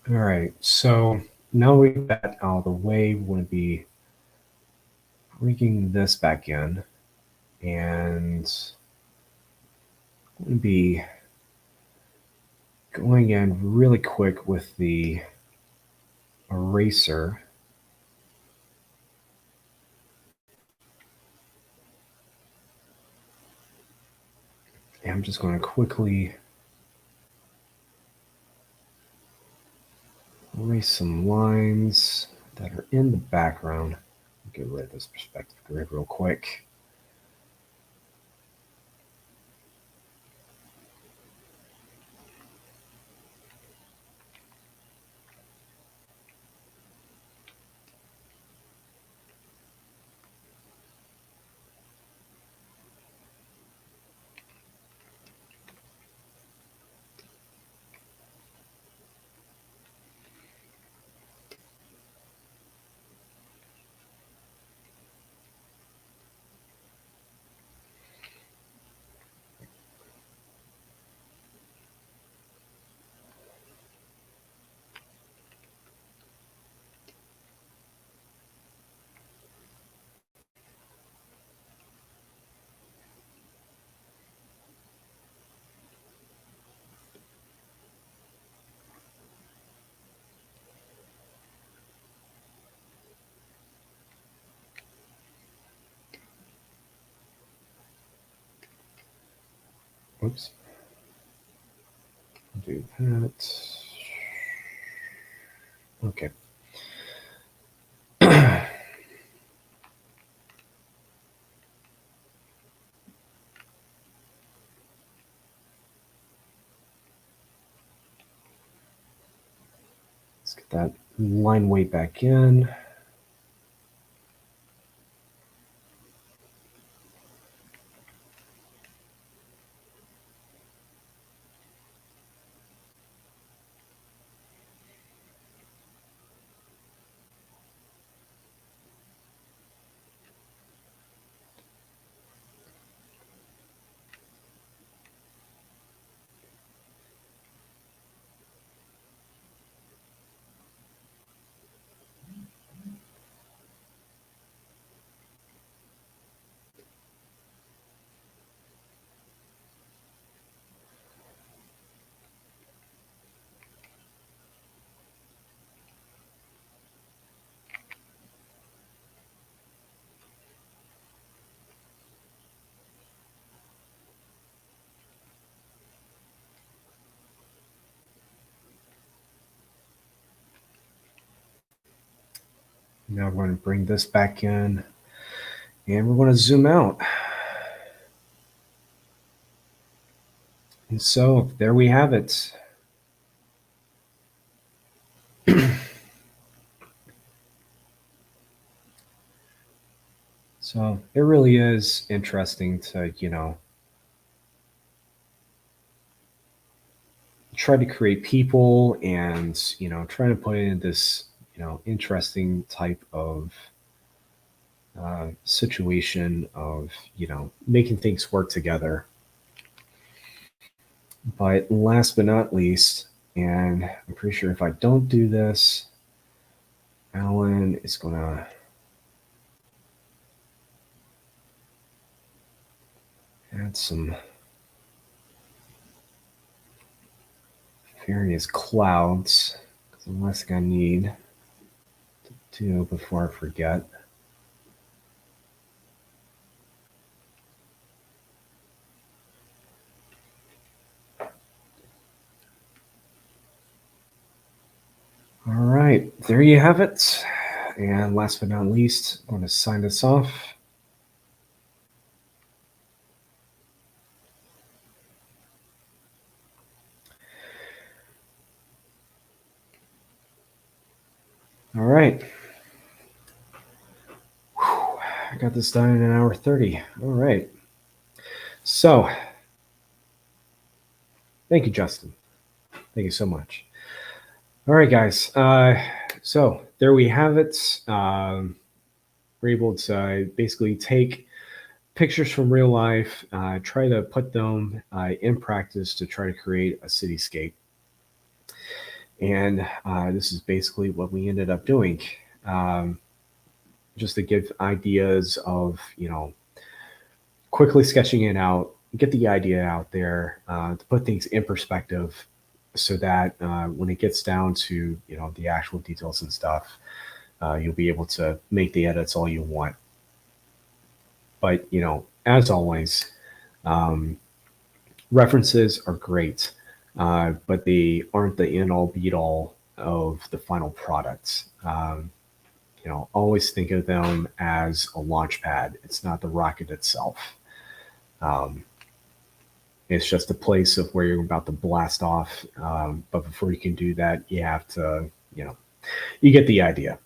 All right, so now we got that out of the way, we're going to be bringing this back in, and I'm going to be going in really quick with the eraser. And I'm just going to quickly erase some lines that are in the background. Get rid of this perspective grid real quick. Oops. Do that. Okay. Let's get that line weight back in. Now we're going to bring this back in, and we're going to zoom out. And so there we have it. So it really is interesting to, try to create people and, try to put in this, interesting type of situation of, making things work together. But last but not least, And I'm pretty sure if I don't do this, Alan is going to add some various clouds. Because the last thing I need to do before I forget. All right, there you have it. And last but not least, I'm going to sign this off. All right. Whew, I got this done in 1 hour 30. All right. So, thank you, Justin. Thank you so much. All right, guys. So there we have it. We're able to basically take pictures from real life, try to put them in practice to try to create a cityscape. And this is basically what we ended up doing. Just to give ideas of, quickly sketching it out, get the idea out there, to put things in perspective so that when it gets down to, the actual details and stuff, you'll be able to make the edits all you want. But, as always, references are great, but they aren't the end-all be-all of the final product. Always think of them as a launch pad. It's not the rocket itself. It's just a place of where you're about to blast off. But before you can do that, you have to, you get the idea.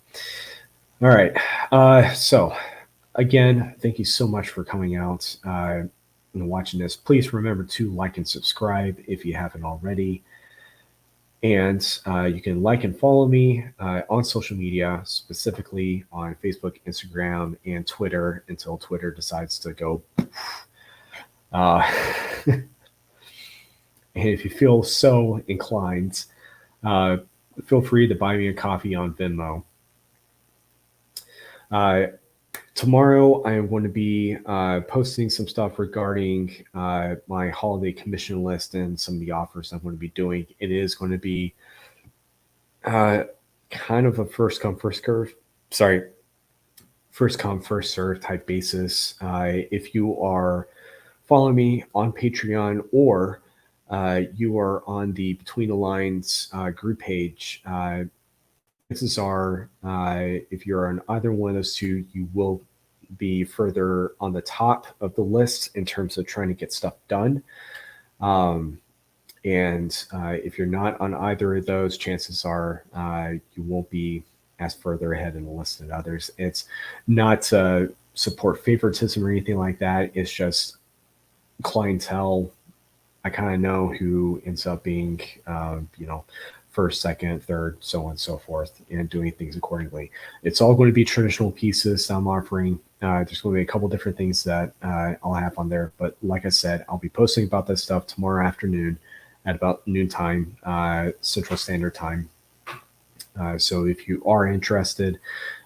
All right. So again, thank you so much for coming out and watching this. Please remember to like and subscribe if you haven't already. And you can like and follow me on social media, specifically on Facebook, Instagram, and Twitter until Twitter decides to go. And if you feel so inclined, feel free to buy me a coffee on Venmo. Tomorrow, I am going to be posting some stuff regarding my holiday commission list and some of the offers I'm going to be doing. It is going to be kind of a first come, first serve type basis. If you are following me on Patreon or you are on the Between the Lines group page, chances are, if you're on either one of those two, you will be further on the top of the list in terms of trying to get stuff done. And if you're not on either of those, chances are you won't be as further ahead in the list than others. It's not to support favoritism or anything like that. It's just clientele. I kind of know who ends up being, first, second, third, so on and so forth, and doing things accordingly. It's all going to be traditional pieces that I'm offering. There's going to be a couple different things that I'll have on there. But like I said, I'll be posting about this stuff tomorrow afternoon at about noontime, Central Standard Time. So if you are interested,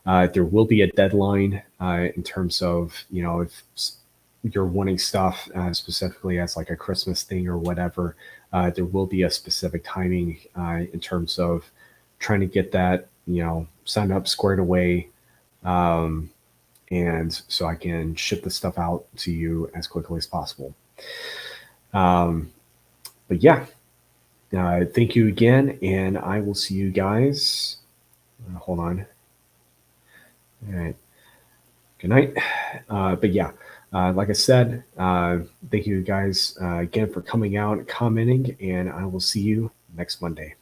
there will be a deadline in terms of, if you're wanting stuff specifically as like a Christmas thing or whatever, there will be a specific timing in terms of trying to get that, signed up, squared away. And so I can ship the stuff out to you as quickly as possible. But yeah, thank you again. And I will see you guys. Hold on. All right. Good night. But yeah. Like I said, thank you guys again for coming out and commenting, and I will see you next Monday.